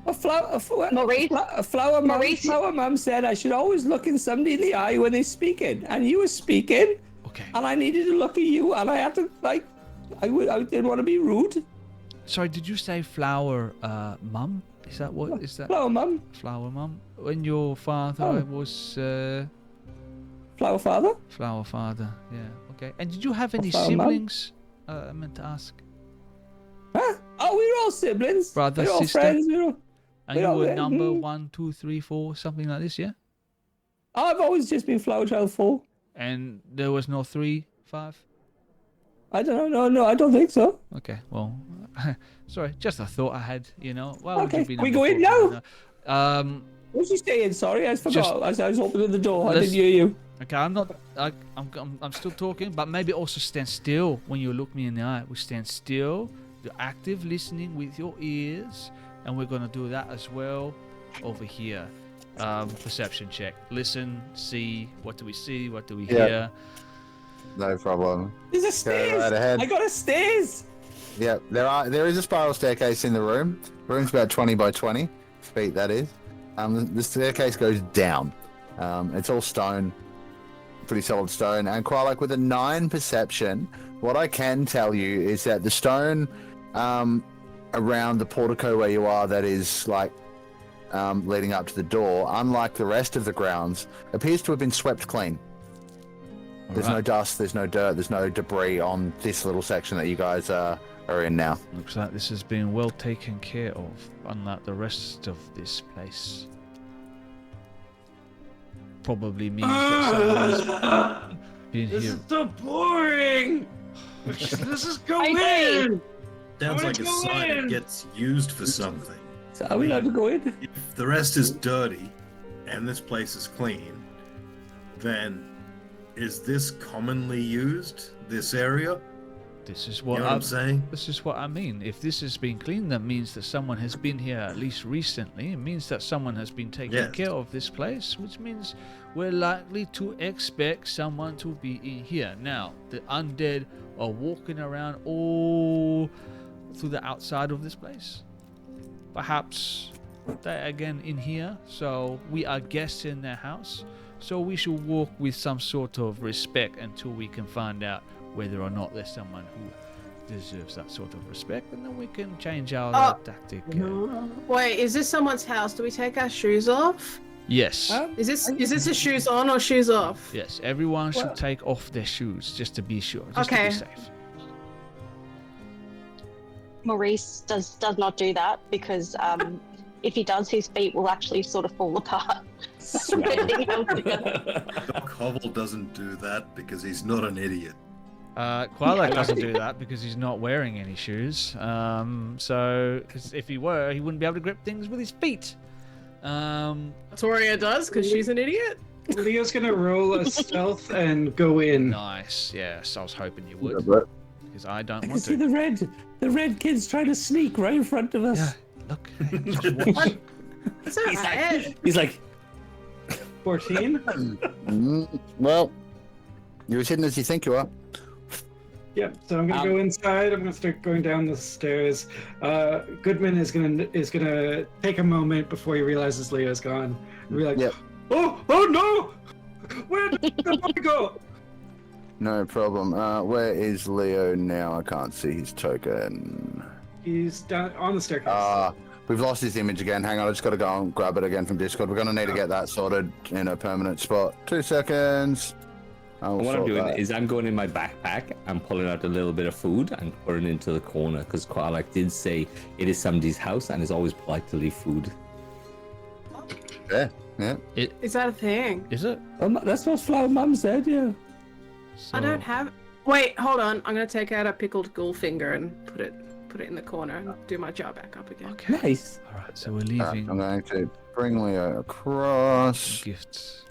Maurice? Flower Maurice? mum said I should always look in somebody in the eye when they're speaking, and you were speaking, Okay. and I needed to look at you, and I had to I didn't want to be rude. Sorry, did you say flower mum? Is that what is that? Flower mum, Flower mum? When your father was flower father. flower father, yeah. Okay. And did you have any Flower mum? siblings? I meant to ask. Huh? Oh, we were all siblings. Brother, we were all sister? friends. And We you don't were really- number 1, 2, 3, 4, something like this, yeah? I've always just been flower child 4. And there was no 3, 5? I don't know. No, I don't think so. Okay, well, sorry, just a thought I had, Well, Okay, be we number go in 4, What was you saying? Sorry, I forgot. As I was opening the door, I let's- didn't hear you. Okay, I'm still talking, but maybe also stand still when you look me in the eye. We stand still, you're active listening with your ears, and we're gonna do that as well over here. Perception check. Listen, see. What do we see? What do we Yeah. hear? No problem. There's a Go stairs. right ahead. I got a stairs. Yeah, there is a spiral staircase in the room. The room's about 20 by 20 feet. That is. The staircase goes down. It's all stone, pretty solid stone. And quite like with a 9 perception, what I can tell you is that the stone around the portico where you are that is like leading up to the door, unlike the rest of the grounds, appears to have been swept clean. There's no dust, there's no dirt, there's no debris on this little section that you guys are in now. Looks like this has been well taken care of, unlike the rest of this place. Probably means that someone's been This here. is so boring. Let's just go I agree. in. Sounds I like a wanna go sign in. that gets used for something. So are we allowed to go in? If the rest is dirty and this place is clean, then is this commonly used, this area? This is You what know what I'm saying? This is what I mean. If this has been clean, that means that someone has been here at least recently. It means that someone has been taking Yes. care of this place, which means we're likely to expect someone to be in here. Now, the undead are walking around all through the outside of this place. Perhaps they're again in here, so we are guests in their house. So we should walk with some sort of respect until we can find out whether or not there's someone who deserves that sort of respect, and then we can change our tactic. Wait, is this someone's house? Do we take our shoes off? Yes, Is this a shoes on or shoes off? yes. Everyone should Well- take off their shoes just to be sure, just Okay. to be safe. Maurice does not do that because if he does, his feet will actually sort of fall apart. Bending held together. Doc Hobble doesn't do that because he's not an idiot. Twilight doesn't do that because he's not wearing any shoes. Because if he were, he wouldn't be able to grip things with his feet. Toria does because she's an idiot. Leo's gonna roll a stealth and go in. Nice. Yes, I was hoping you would, But because I don't I can want see to. the red kid's trying to sneak right in front of us. Yeah. Look, hey, just watch. It's alright. He's like, 14. well, you're as hidden as you think you are. Yep. So I'm gonna go inside. I'm gonna start going down the stairs. Goodman is gonna take a moment before he realizes Leo's gone. And be like, Yep. oh no! Where did the boy go? No problem. Where is Leo now? I can't see his token. He's down on the staircase. We've lost his image again. Hang on, I just got to go and grab it again from Discord. We're going to need to get that sorted in a permanent spot. 2 seconds. what I'm doing is I'm going in my backpack, I'm pulling out a little bit of food and putting it into the corner because Qualak did say it is somebody's house and it's always polite to leave food. Yeah, yeah. Is that a thing? Is it? That's what Flower Mum said, yeah. So, I don't have. Wait, hold on. I'm gonna take out a pickled ghoulfinger and put it in the corner and do my jar back up again. Okay. Nice. All right. So we're leaving I'm going to bring Leo across. gifts.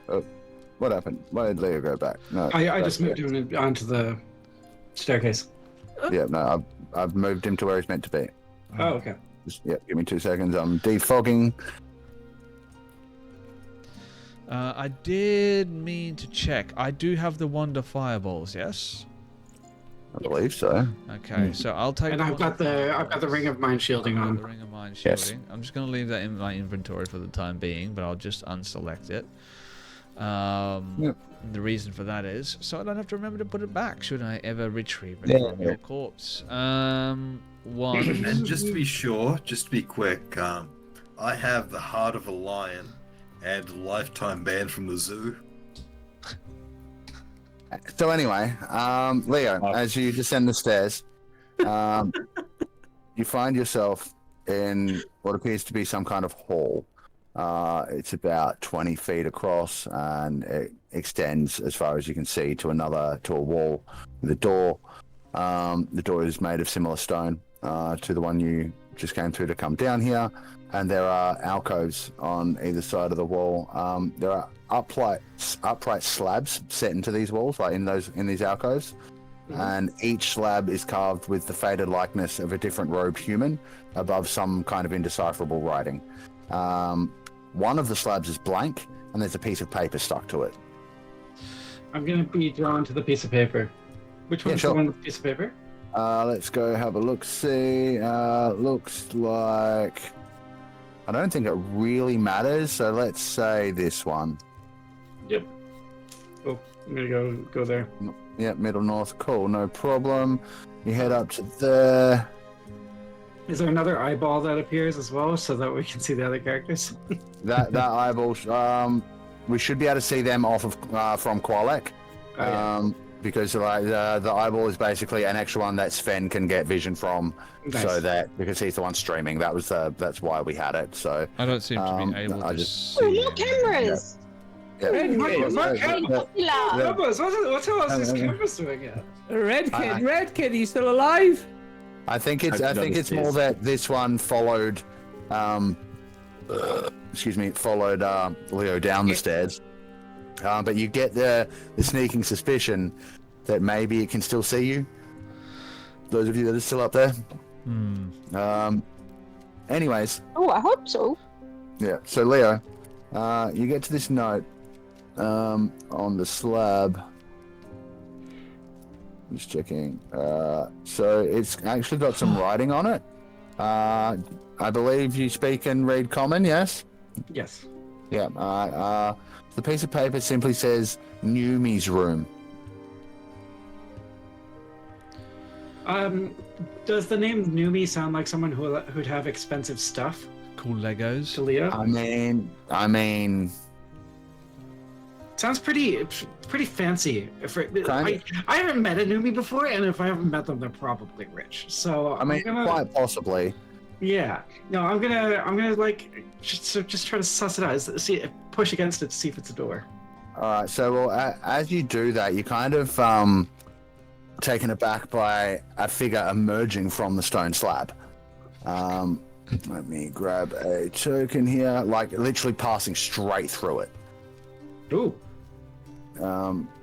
Oh, what happened? Why did Leo go back? No, I just back moved him onto the staircase. Yeah, no, I've moved him to where he's meant to be. Oh, okay. Just, yeah, give me 2 seconds. I'm defogging. I did mean to check. I do have the Wonder Fireballs, yes? I believe so. Okay, so I'll take. And I've got the ring of mind shielding The on. Ring of Mind Yes. Shielding. I'm just going to leave that in my inventory for the time being, but I'll just unselect it. The reason for that is so I don't have to remember to put it back should I ever retrieve it from your corpse. One. And just to be sure, just to be quick, I have the heart of a lion and lifetime ban from the zoo. So anyway, Leo, as you descend the stairs, you find yourself in what appears to be some kind of hall. It's about 20 feet across and it extends as far as you can see to a wall with a door. The door is made of similar stone to the one you just came through to come down here. And there are alcoves on either side of the wall. There are upright slabs set into these walls, like in these alcoves. Mm-hmm. And each slab is carved with the faded likeness of a different robed human above some kind of indecipherable writing. One of the slabs is blank, and there's a piece of paper stuck to it. I'm gonna be drawn to the piece of paper. Which one's sure. the one with the piece of paper? Let's go have a look. See, looks like I don't think it really matters. So let's say this one. Yep. Oh, I'm gonna go there. Yeah, middle north. Cool, no problem. You head up to there. Is there another eyeball that appears as well, so that we can see the other characters? That eyeball. We should be able to see them off of from Qualek. Oh, yeah. Because like the eyeball is basically an extra one that Sven can get vision from, Nice. so that because he's the one streaming, that's why we had it. So I don't seem to be able I to just- Oh, see. more cameras! yeah. Popular! Numbers, what the hell is this cameras doing here? Red kid, are you still alive? I think it's I've noticed more this. that this one followed, followed Leo down the stairs. But you get the sneaking suspicion that maybe it can still see you. Those of you that are still up there. Anyways, Oh, I hope so. yeah. So Leo, you get to this note on the slab. Just checking. So it's actually got some writing on it. I believe you speak and read common, yes? Yes. Yeah. The piece of paper simply says Numi's room. Does the name Numi sound like someone who'd have expensive stuff Cool Legos. to Leo? I mean, Sounds pretty fancy. I haven't met a Numi before, and if I haven't met them, they're probably rich. So I'm gonna, quite possibly. yeah. No, I'm gonna like just try to suss it out. See, push against it to see if it's a door. All right. So, well, as you do that, you kind of taken aback by a figure emerging from the stone slab. Let me grab a token here, like literally passing straight through it. Ooh.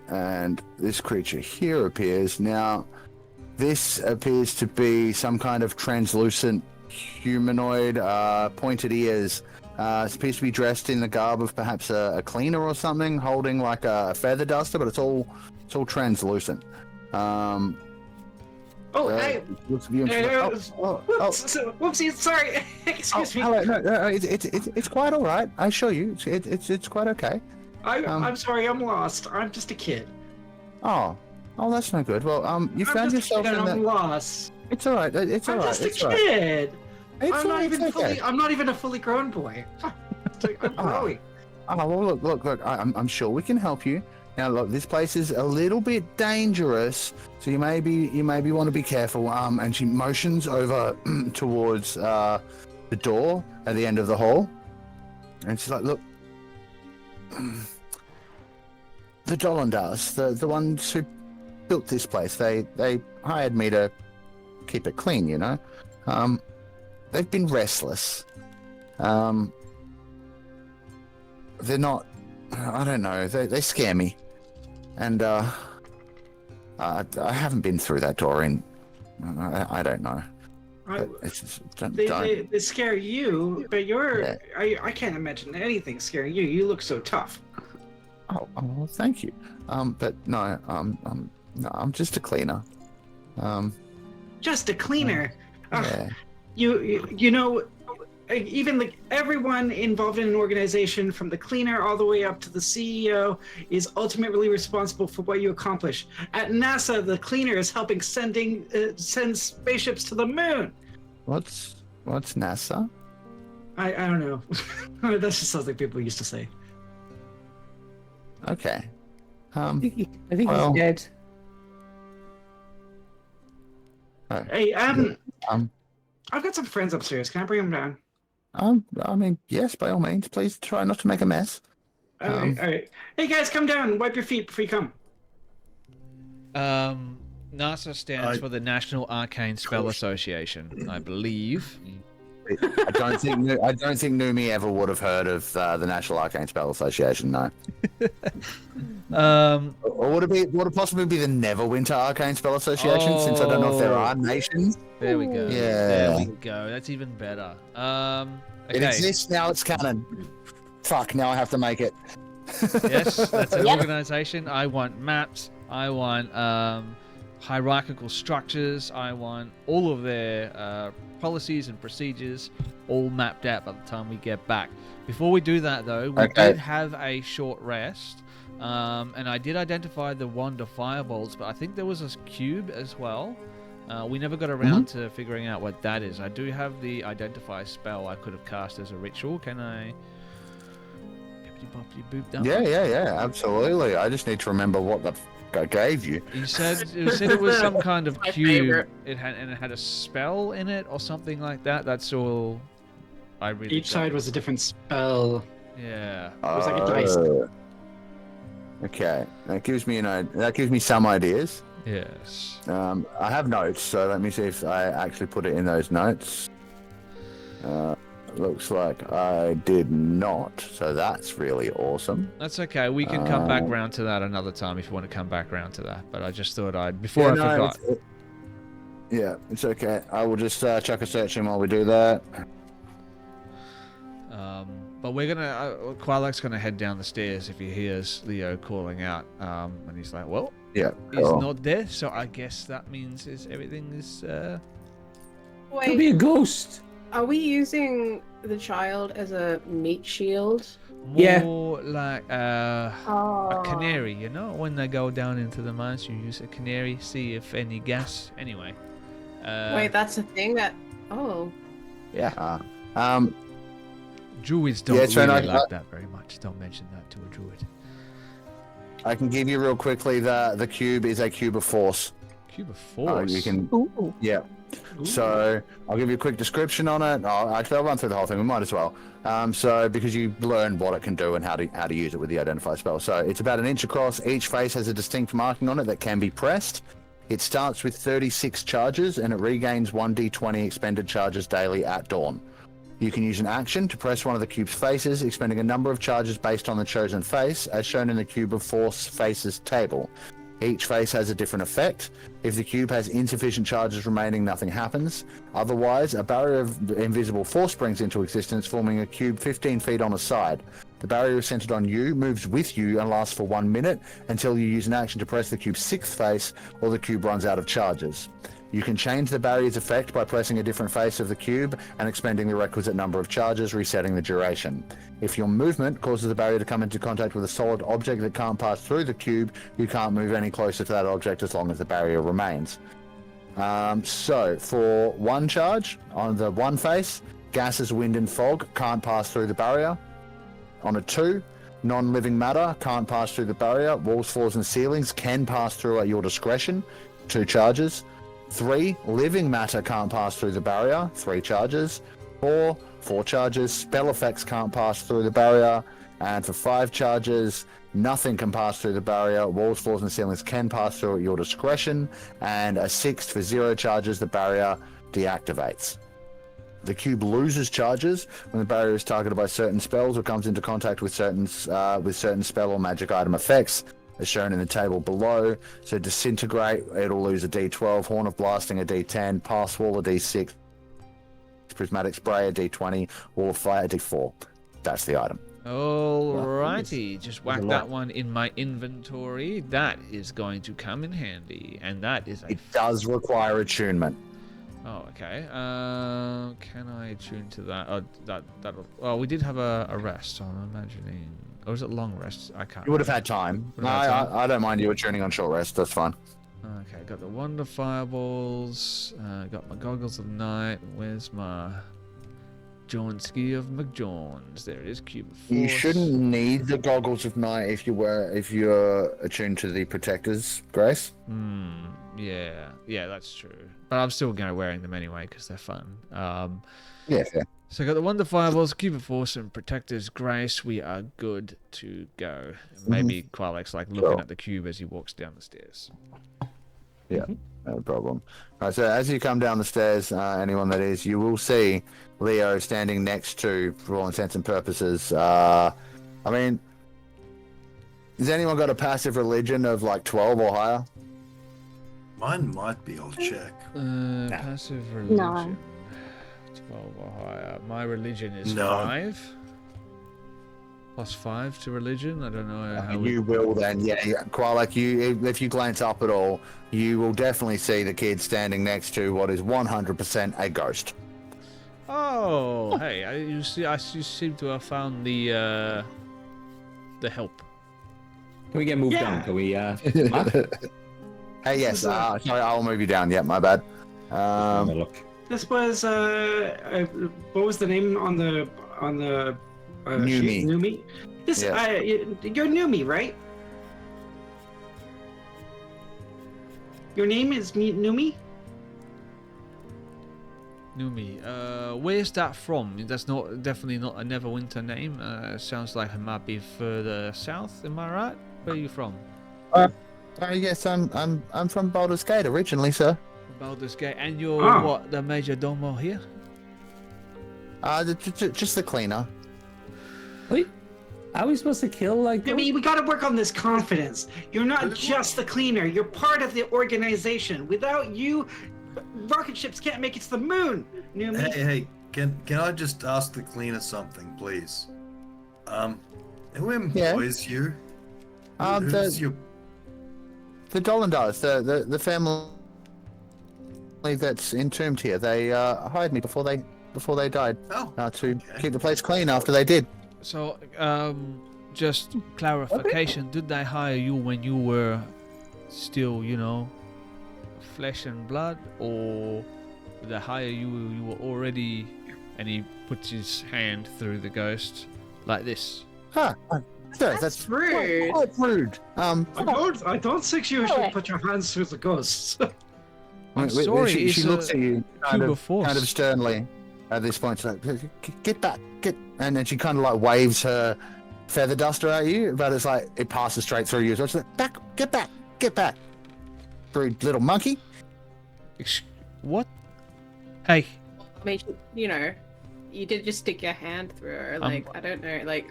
And this creature here appears. Now, this appears to be some kind of translucent humanoid, pointed ears. It appears to be dressed in the garb of perhaps a cleaner or something, holding like a feather duster, but it's all translucent. Oh, hey. Whoopsie, sorry. Excuse me. Hello, no, it's quite all right. I assure you, it's quite okay. I'm sorry, I'm lost. I'm just a kid. Oh, that's no good. Well, you I'm found just a yourself kid in and I'm the. lost. It's all right. It's all I'm right. just It's a all right. kid. It's I'm all not right, even it's okay. I'm not even a fully grown boy. I'm growing. Oh, well, look. I'm sure we can help you. Now, look, this place is a little bit dangerous, so you maybe want to be careful. And she motions over towards the door at the end of the hall, and she's like, "Look, the Dolandars, the ones who built this place, they hired me to keep it clean. You know, they've been restless. They're not. I don't know. They scare me." And I haven't been through that door in I don't know. But it's just, They scare you, but you're Yeah. I can't imagine anything scaring you. You look so tough. Oh, well, thank you. But no, I'm just a cleaner. Just a cleaner. Yeah. You know, even everyone involved in an organization, from the cleaner all the way up to the CEO, is ultimately responsible for what you accomplish. At NASA, the cleaner is helping send spaceships to the moon. What's NASA? I don't know. That's just something people used to say. Okay. I think Well, he's dead. Hey, um, I've got some friends upstairs. Can I bring them down? I mean, yes, by all means. Please try not to make a mess. All right. Hey guys, come down. Wipe your feet before you come. NASA stands for the National Arcane Spell Association, I believe. I don't think Numi ever would have heard of the National Arcane Spell Association. No. Or would it possibly be the Neverwinter Arcane Spell Association? Since I don't know if there are nations. There we go. Yeah. There we go. That's even better. It Okay. exists now. It's canon. Fuck. Now I have to make it. Yes, that's an Yep. organization. I want maps. I want hierarchical structures. I want all of their policies and procedures all mapped out by the time we get back. Before we do that, though, we Okay. did have a short rest. And I did identify the wand of fireballs, but I think there was a cube as well. We never got around to figuring out what that is. I do have the identify spell I could have cast as a ritual. Can I? Boop that one? Yeah, absolutely. I just need to remember what the I gave you. You said it was some kind of My cube. favorite. It had a spell in it or something like that. That's all. I really. Each side was a different spell. Yeah. It was like a dice. Okay, that gives me some ideas. Yes. I have notes, so let me see if I actually put it in those notes. Looks like I did not, so that's really awesome. That's okay. We can come back round to that another time if you want to come back round to that. But I just thought I forgot. It's okay. I will just chuck a search in while we do that. But we're gonna. Qualak's gonna head down the stairs if he hears Leo calling out. And he's like, "Well, Yeah, he's cool. not there, so I guess that means everything is." Could Wait, be a ghost. are we using the child as a meat shield? More like a Oh. canary, you know, when they go down into the mines, you use a canary, see if any gas. Anyway. Wait, that's a thing that. Oh. Yeah. Druids don't Yeah, Sven, really I- like that very much. Don't mention that to a druid. I can give you real quickly the cube is a cube of force. Cube of force. You can. Ooh. Yeah. So I'll give you a quick description on it. I'll run through the whole thing. We might as well. So because you learn what it can do and how to use it with the identify spell. So it's about an inch across. Each face has a distinct marking on it that can be pressed. It starts with 36 charges and it regains 1d20 expended charges daily at dawn. You can use an action to press one of the cube's faces, expending a number of charges based on the chosen face, as shown in the Cube of Force Faces table. Each face has a different effect. If the cube has insufficient charges remaining, nothing happens. Otherwise, a barrier of invisible force springs into existence, forming a cube 15 feet on a side. The barrier is centered on you, moves with you, and lasts for 1 minute until you use an action to press the cube's sixth face, or the cube runs out of charges. You can change the barrier's effect by pressing a different face of the cube and expending the requisite number of charges, resetting the duration. If your movement causes the barrier to come into contact with a solid object that can't pass through the cube, you can't move any closer to that object as long as the barrier remains. So, for one charge, on the one face, gases, wind, and fog can't pass through the barrier. On a 2, non-living matter can't pass through the barrier. Walls, floors, and ceilings can pass through at your discretion. 2 charges. 3, living matter can't pass through the barrier. 3 charges. 4 charges. Spell effects can't pass through the barrier. And for 5 charges, nothing can pass through the barrier. Walls, floors, and ceilings can pass through at your discretion. And a 6th for 0 charges, the barrier deactivates. The cube loses charges when the barrier is targeted by certain spells or comes into contact with certain spell or magic item effects, as shown in the table below. So disintegrate, it'll lose a D12, horn of blasting a D10, pass wall a D6, prismatic spray a D20, wall of fire a D4. That's the item. Alrighty, just whack that one in my inventory. That is going to come in handy, and that is a. It does require attunement. Oh, okay. Can I attune to that? Oh, that'll. Well, we did have a rest, so I'm imagining. Or was it long rest? I can't. You would have had time. Would have had time? I don't mind you attuning on short rest. That's fine. Okay, got the wonder fireballs. Got my goggles of night. Where's my Johnski of McJohns? There it is. Cube of Force. You shouldn't need the goggles of night if you're attuned to the protectors, Grace. Yeah, that's true. But I'm still going to wearing them anyway because they're fun. Yeah, fair. So I got the Wonder Fireballs, Cube of Force, and Protector's Grace. We are good to go. Maybe Qualek's like looking at the cube as he walks down the stairs. Yeah, no problem. All right, so as you come down the stairs, anyone that is, you will see Leo standing next to, for all intents and purposes, I mean, has anyone got a passive religion of like 12 or higher? Mine might be, I'll check. Passive religion. No. 12 or higher. My religion is No. 5. Plus 5 to religion. I don't know how You will then, yeah. Qualek, if you glance up at all, you will definitely see the kid standing next to what is 100% a ghost. Oh, hey! You seem to have found the help. Can we get moved Yeah. on? Can we? Hey, yes. Sorry, I'll move you down. Yeah, my bad. Have a look. This was what was the name on the Numi. sheet? Numi. This Yeah. you're Numi, right? Your name is Numi? Numi. Where's that from? That's definitely not a Neverwinter name. Sounds like it might be further south. Am I right? Where are you from? Yes, I'm from Baldur's Gate originally, sir. Baldur's Gate. And you're Ah. what? The major domo here? Just the cleaner. Wait, are we supposed to kill like? Numi, we gotta work on this confidence. You're not just the cleaner. You're part of the organization. Without you, rocket ships can't make it to the moon. Numi. Hey, can I just ask the cleaner something, please? Who employs you? Who's your... The Dollandars, the family that's entombed here. They hired me before they died to keep the place clean after they did. So, just clarification. Did they hire you when you were still, flesh and blood, or did they hire you when you were already? And he puts his hand through the ghost like this. Huh. That's rude. Quite rude. I don't think you should put your hands through the ghosts. I'm sorry. She looks at you kind of force. sternly at this point. She's like, get back, and then she kind of like waves her feather duster at you, but it's like it passes straight through you. So it's like, get back, rude little monkey. What? Hey. I mean, you did just stick your hand through her. Like, I don't know. Like,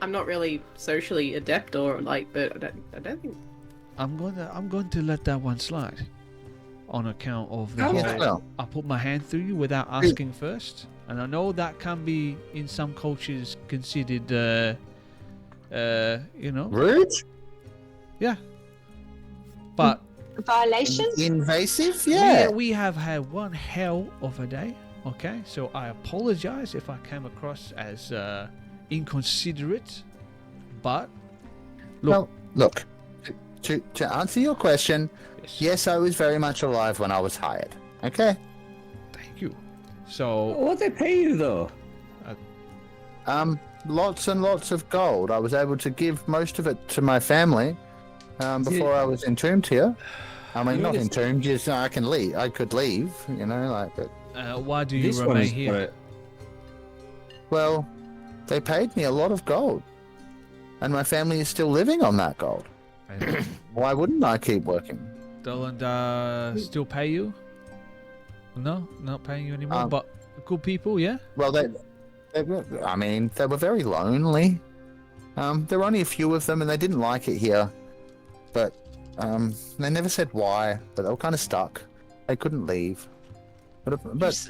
I'm not really socially adept or like, but I don't think. I'm going to let that one slide. On account of the Okay. whole, I put my hand through you without asking first, and I know that can be in some cultures considered, Rude? Yeah. But Violation? Invasive? Yeah. we have had one hell of a day. Okay, so I apologize if I came across as inconsiderate, but look. Well, look. To answer your question, yes, I was very much alive when I was hired. Okay. Thank you. So What they pay you though? Lots and lots of gold. I was able to give most of it to my family before I was entombed here. I mean, not entombed. Just I can leave. I could leave. But why do you This one remain is here? well, they paid me a lot of gold, and my family is still living on that gold. Why wouldn't I keep working? Dolan still pay you? No, not paying you anymore. But good people, yeah. Well, they were very lonely. There were only a few of them, and they didn't like it here. But they never said why. But they were kind of stuck. They couldn't leave. But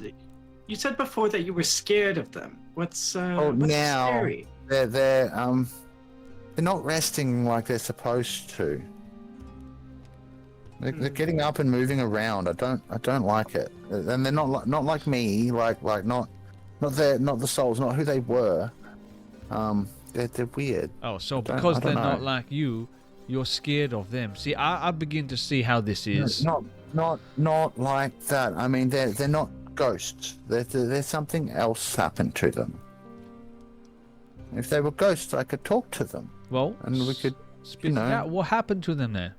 You said before that you were scared of them. What's now scary? they're not resting like they're supposed to. They're getting up and moving around. I don't like it. And they're not like me. Not the souls. Not who they were. They're weird. Oh, so I because don't they're not know. like you, you're scared of them. See, I begin to see how this is. Not like that. I mean, they're not ghosts. There's something else happened to them. If they were ghosts, I could talk to them, Well, and we could. spit it out. What happened to them there?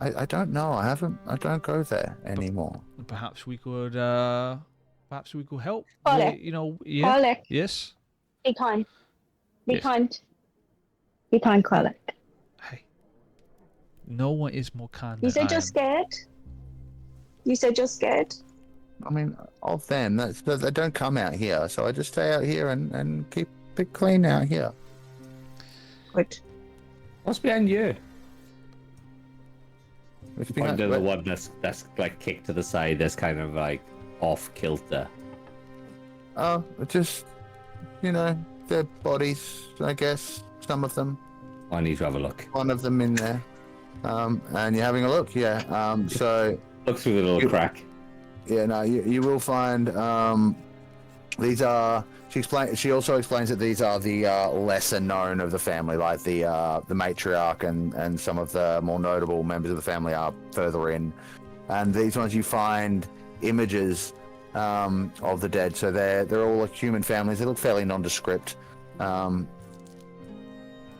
I don't know. I don't go there anymore. Perhaps we could help. Alec. Yeah. Alec, Yes. be kind. Be Yes. kind. Be kind, Alec. Hey. No one is more kind. You than said I you're am. scared? You said you're scared? I mean, of them, they don't come out here, so I just stay out here and keep it clean out here. Good. What's behind you? It's Point behind- to the one that's like kicked to the side. That's kind of like off kilter. Oh, just their bodies, I guess. Some of them. I need to have a look. One of them in there. And you're having a look, yeah. So Look through the little crack. yeah, no, you will find these are. She also explains that these are the lesser known of the family, like the matriarch and some of the more notable members of the family are further in. And these ones you find images of the dead, so they're all like human families. They look fairly nondescript.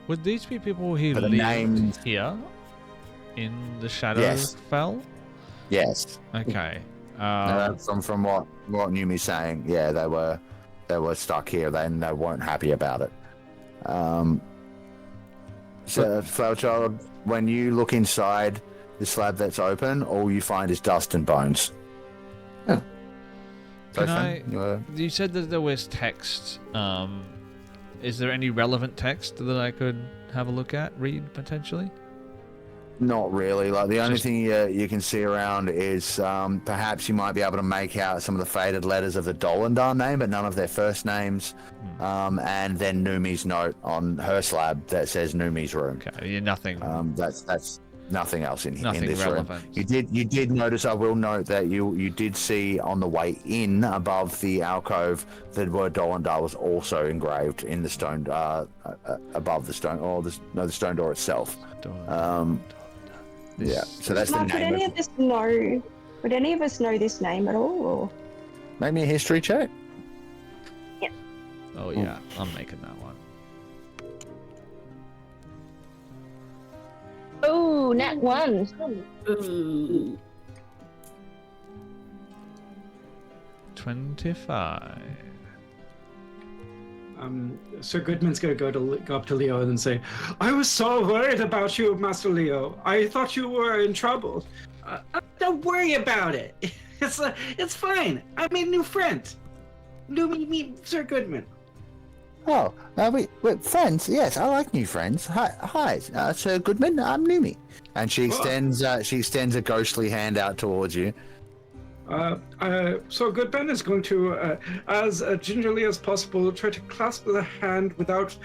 Would these be people who But the lived names- here in the Shadow Yes. Fell? Yes. Okay. From what Numi's saying, yeah, they were stuck here. They weren't happy about it. So, Flower Child, when you look inside the slab that's open, all you find is dust and bones. Oh. Can Sven, I- you were- You said that there was text. Is there any relevant text that I could have a look at, read potentially? Not really. Like the only Just- thing you can see around is perhaps you might be able to make out some of the faded letters of the Dolendar name, but none of their first names. And then Numi's note on her slab that says Numi's room. Okay, yeah, nothing. That's nothing else in Nothing this relevant. room. You did notice. I will note that you did see on the way in above the alcove the word Dolendar was also engraved in the stone above the stone the stone door itself. Yeah, so that's Mark, the would name. any of us know? Would any of us know this name at all? Or? Make me a history check. Oh yeah, I'm making that one. Oh, nat 1. Ooh. 25. Sir Goodman's gonna go up to Leo and say, "I was so worried about you, Master Leo. I thought you were in trouble. Don't worry about it. It's fine. I made a new friend. Meet Sir Goodman." Oh, we're friends. Yes, I like new friends. Hi, Sir Goodman. I'm Numi. And she extends a ghostly hand out towards you. So Goodman is going to, as gingerly as possible, try to clasp the hand without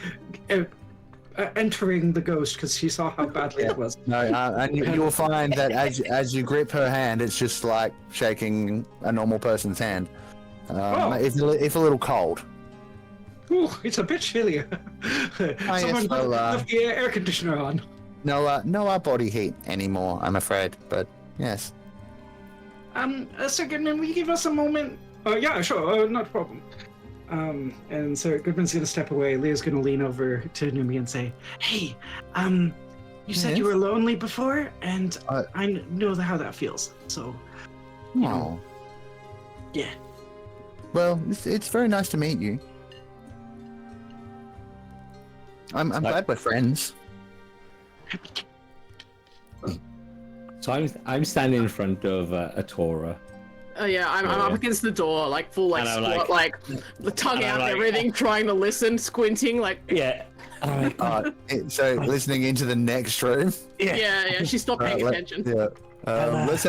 entering the ghost, because she saw how badly it was. No, and you'll find that as you grip her hand, it's just like shaking a normal person's hand. It's a little cold. Ooh, it's a bit chilly. Someone left the air conditioner on. No body heat anymore, I'm afraid. But yes. Sir Goodman, will you give us a moment? Yeah, sure, not a problem. And Sir Goodman's gonna step away. Leah's gonna lean over to Numi and say, "Hey, you said you were lonely before, and I know how that feels. So, Oh. yeah." Well, it's very nice to meet you. I'm glad we're friends. So I'm standing in front of a Torah. Oh yeah, I'm up against the door, like full like And I'm squat, like the tongue and I'm out and like- everything, trying to listen, squinting, like Yeah. And I'm like, So listening into the next room. yeah. She's not paying attention. Yeah. Let's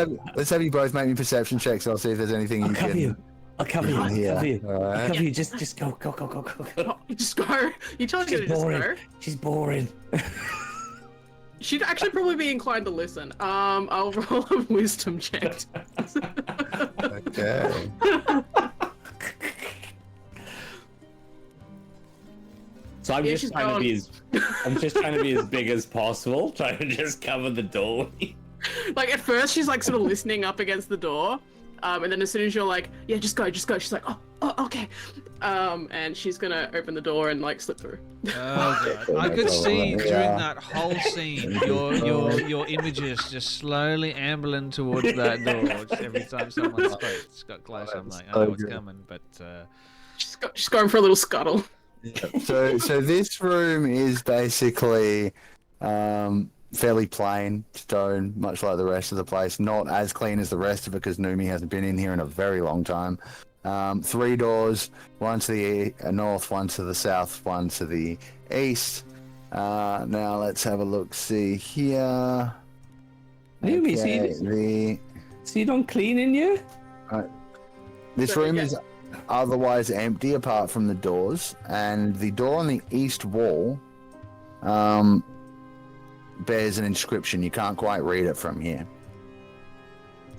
have you both make me perception checks. I'll see if there's anything I'll you cover can. you. I'll cover you. I'll Yeah. cover you. All I'll right. cover you. Just go. Just go. You told her to She's just boring. go. She's boring. She'd actually probably be inclined to listen. I'll roll a wisdom check. Okay. So I'm Yeah, just she's trying to gone. be as big as possible, trying to just cover the doorway. Like at first she's like sort of listening up against the door, and then as soon as you're like, yeah, just go, she's like, oh, okay, and she's gonna open the door and like slip through. Oh god! I could see during that whole scene your images just slowly ambling towards that door. Just every time someone got close, I'm like, I know what's coming, but She's going for a little scuttle. So this room is basically fairly plain stone, much like the rest of the place. Not as clean as the rest of it because Numi hasn't been in here in a very long time. 3 doors, one to the north, one to the south, one to the east. Now let's have a look. See here. Numi, Okay, so you don't clean in here? This So, room yeah. is otherwise empty apart from the doors, and the door on the east wall bears an inscription. You can't quite read it from here.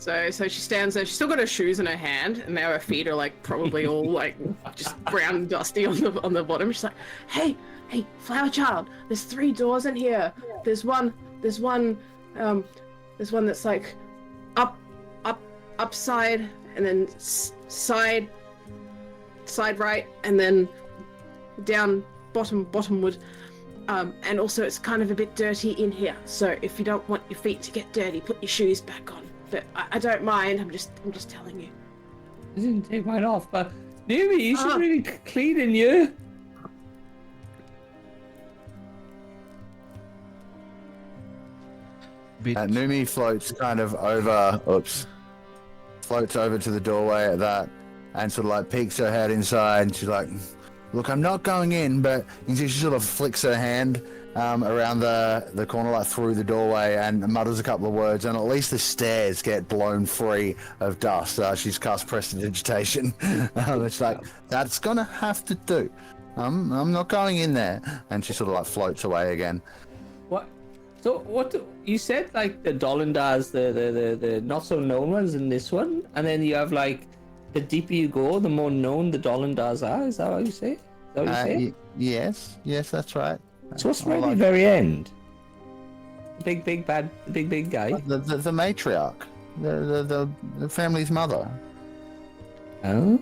So she stands there. She's still got her shoes in her hand, and now her feet are like probably all like just brown and dusty on the bottom. She's like, "Hey, flower child, there's 3 doors in here. There's one that's like upside, and then side right, and then down bottomward. And also it's kind of a bit dirty in here. So if you don't want your feet to get dirty, put your shoes back on. But I don't mind. I'm just telling you." I didn't take mine off, but maybe you should really clean in you. Numi floats over to the doorway at that, and sort of like peeks her head inside, and she's like, "Look, I'm not going in," but you see she sort of flicks her hand around the corner, like through the doorway, and mutters a couple of words, and at least the stairs get blown free of dust. She's cast prestidigitation. It's like, that's gonna have to do. I'm not going in there. And she sort of like floats away again. What? So what you said, like the Dolendars, the not so known ones in this one, and then you have like the deeper you go, the more known the Dolendars are. Is that what you say? Is that what you say? Yes, that's right. So what's right at the very end? The big guy. The matriarch, the family's mother. Oh.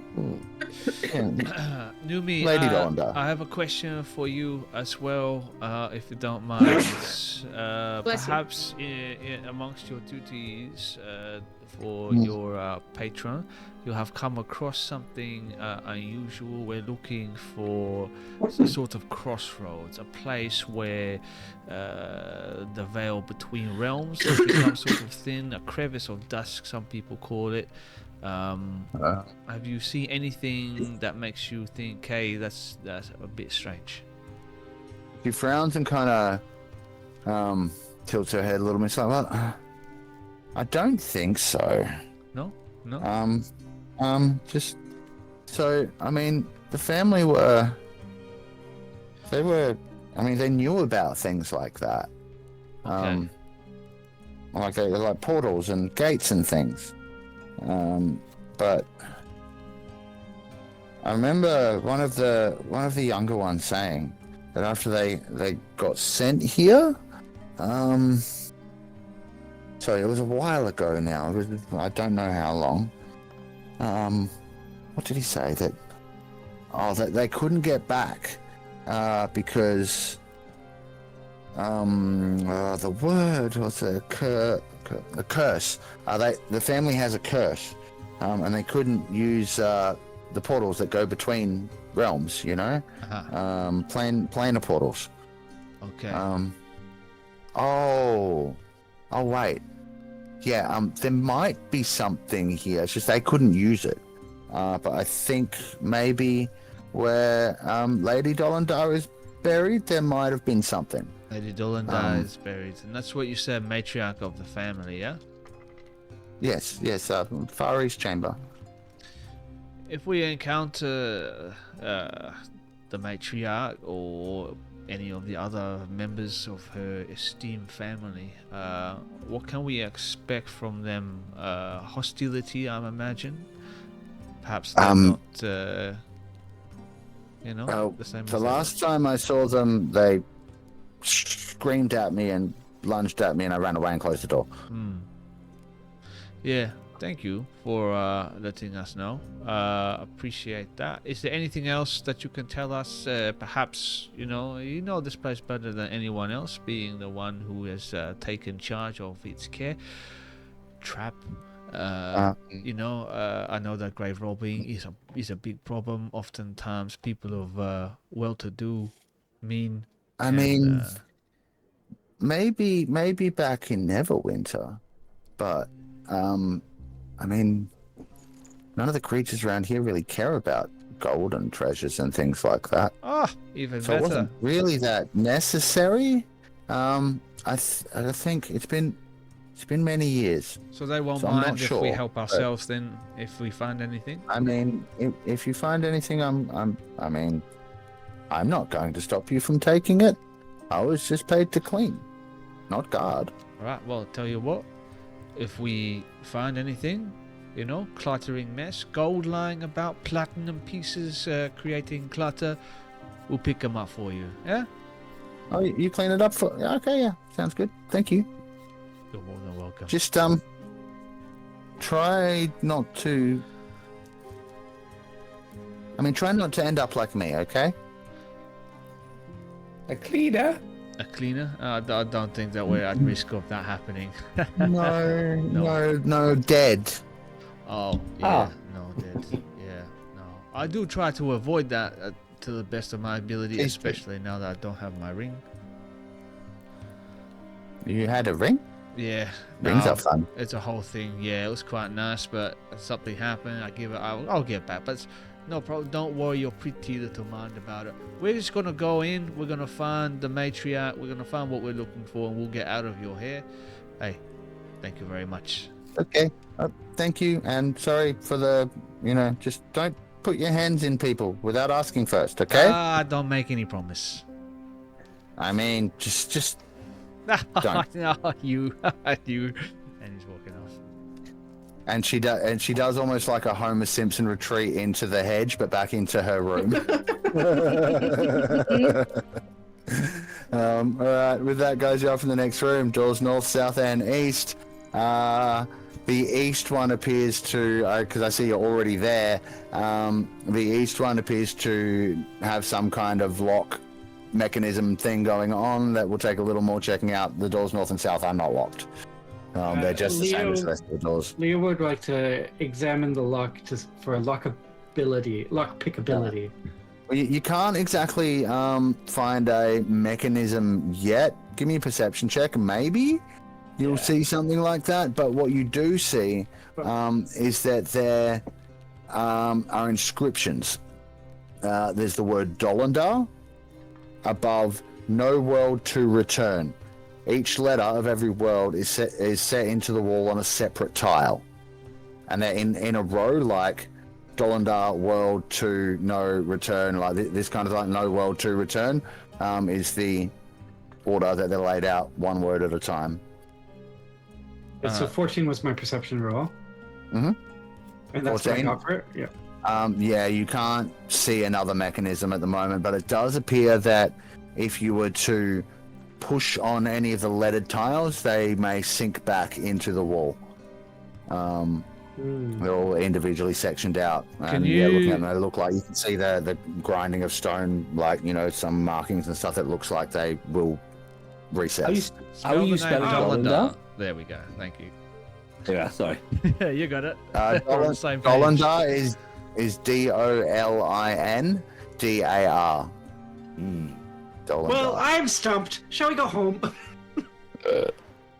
Numi, Lady Dolendar. I have a question for you as well, if you don't mind. Perhaps amongst your duties for your patron, you have come across something unusual. We're looking for a sort of crossroads, a place where the veil between realms has become sort of thin, a crevice of dusk, some people call it. Have you seen anything that makes you think, hey, that's a bit strange? She frowns and kind of tilts her head a little bit. She's like, well, I don't think so. No. Just so, I mean, the family they knew about things like that. Okay. Like they were like portals and gates and things. But I remember one of the younger ones saying that after they got sent here, so it was a while ago now. I don't know how long. What did he say? That they couldn't get back because the word was a curse. The family has a curse, and they couldn't use the portals that go between realms. You know, planar portals. Okay. Oh, wait. Yeah. There might be something here. It's just they couldn't use it. But I think maybe where Lady Dolendar is buried, there might have been something. Lady Dolendar is buried, and that's what you said, matriarch of the family, yeah? Yes, Far East Chamber. If we encounter the matriarch or any of the other members of her esteemed family, what can we expect from them? Hostility, I imagine? Perhaps they're not, the same as the last time I saw them, they screamed at me and lunged at me, and I ran away and closed the door. Yeah, thank you for letting us know. Appreciate that. Is there anything else that you can tell us? Perhaps you know this place better than anyone else, being the one who has taken charge of its care. Trap. I know that grave robbing is a big problem. Oftentimes, people of well-to-do mean. I mean, maybe back in Neverwinter, but I mean, none of the creatures around here really care about gold and treasures and things like that. Even so better. It wasn't really that necessary. I think it's been many years. So they won't mind if we help ourselves then, if we find anything? I mean, if you find anything, I'm not going to stop you from taking it. I was just paid to clean, not guard. Alright, well, tell you what. if we find anything, you know, cluttering mess, gold lying about, platinum pieces creating clutter, we'll pick them up for you. Yeah? Oh, you clean it up for... Okay, yeah. Sounds good. Thank you. You're more than welcome. Just, try not to... try not to end up like me, okay? A cleaner? A cleaner? I don't think that we're at risk of that happening. No, dead. Oh, yeah. No, dead. Yeah, no. I do try to avoid that to the best of my ability, especially now that I don't have my ring. You had a ring? Yeah. Rings are fun. It's a whole thing. Yeah, it was quite nice, but something happened. I'll get back. But no problem. Don't worry your pretty little mind about it. We're just gonna go in. We're gonna find the matriarch. We're gonna find what we're looking for, and we'll get out of your hair. Hey, thank you very much. Okay. Thank you, and sorry for the, just don't put your hands in people without asking first, okay? Don't make any promise. Just don't. No, you. And he's walking off. And she does almost like a Homer Simpson retreat into the hedge, but back into her room. All right, with that, guys, you're off in the next room. Doors north, south, and east. The east one appears to, because I see you're already there, the east one appears to have some kind of lock mechanism thing going on that will take a little more checking out. The doors north and south are not locked. They're just the same as the rest of the doors. Leo would like to examine the lock for lock pickability. You can't exactly find a mechanism yet. Give me a perception check, maybe you'll see something like that. But what you do see is that there are inscriptions. There's the word Dolendar above no world to return. Each letter of every world is set into the wall on a separate tile, and they're in a row, like Dolendar world to no return, like this kind of like no world to return is the order that they're laid out, one word at a time. So 14 was my perception roll. Mm-hmm. And that's 14? what I got for it? Yeah. Yeah, you can't see another mechanism at the moment, but it does appear that if you were to push on any of the lettered tiles, they may sink back into the wall. They're all individually sectioned out. And looking at them, they look like you can see the grinding of stone, like, some markings and stuff that looks like they will recess. How are you spelling Dolendar? There we go. Thank you. Yeah, sorry. Yeah, you got it. Dolendar is DolinDar. Well, I'm stumped. Shall we go home?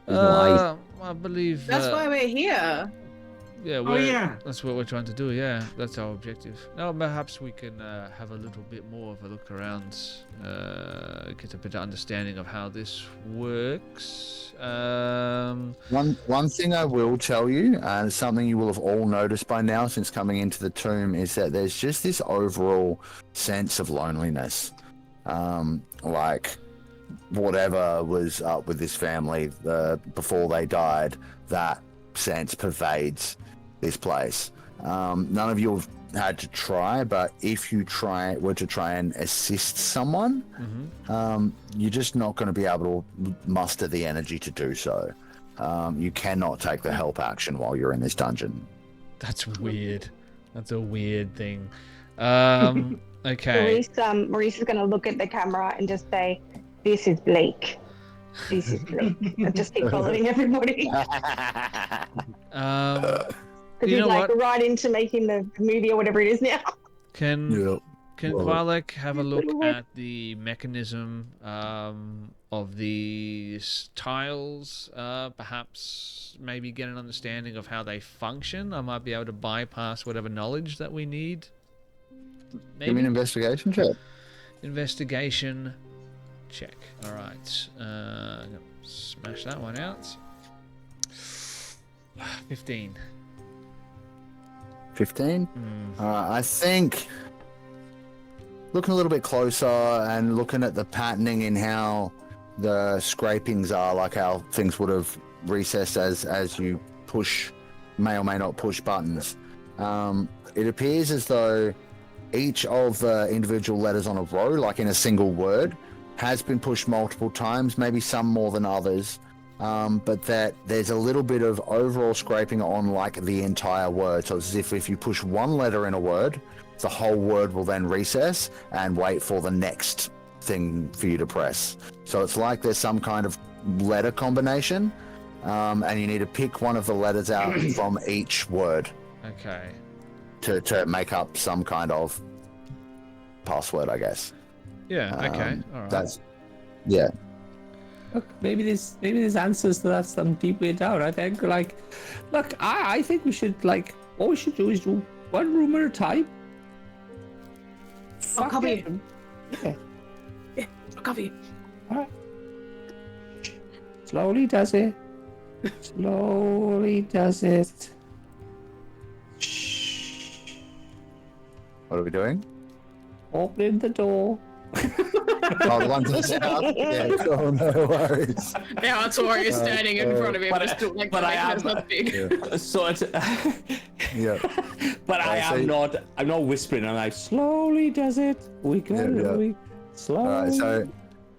I believe That's why we're here. Yeah, that's what we're trying to do. Yeah, that's our objective. Now, perhaps we can have a little bit more of a look around, get a better understanding of how this works. One thing I will tell you, and something you will have all noticed by now since coming into the tomb, is that there's just this overall sense of loneliness. Like whatever was up with this family before they died, that sense pervades this place. None of you have had to try, but if you were to try and assist someone, you're just not going to be able to muster the energy to do so. You cannot take the help action while you're in this dungeon. That's weird. That's a weird thing. Okay. Maurice is going to look at the camera and just say, "This is Blake. This is Blake." And just keep following everybody. Because he's like right into making the movie or whatever it is now. Can Qualek have a look at the mechanism of these tiles? Perhaps maybe get an understanding of how they function. I might be able to bypass whatever knowledge that we need. Maybe? Give me an investigation check. Investigation check. All right. I'm gonna smash that one out. 15. 15? I think looking a little bit closer and looking at the patterning in how the scrapings are, like how things would have recessed as you may or may not push buttons. It appears as though each of the individual letters on a row, like in a single word, has been pushed multiple times, maybe some more than others, but that there's a little bit of overall scraping on like the entire word. So it's as if you push one letter in a word, the whole word will then recess and wait for the next thing for you to press. So it's like there's some kind of letter combination, and you need to pick one of the letters out from each word. Okay. To make up some kind of password, I guess. Yeah. Okay. All right. Yeah. Look, maybe there's answers to that some deep way down. I think I think we should what we should do is do one room at a time. I'll cover you. Yeah. Yeah, I'll cover you. All right. Slowly does it. Slowly does it. What are we doing? Open the door. Oh, the one that's out. Yeah, cool, no worries. Now it's already standing in front of him. but But still like but I am- not big. Yeah. So it's, Yeah. but I'm not whispering. I'm like, slowly does it. We got it. Yeah. We slowly. All right, so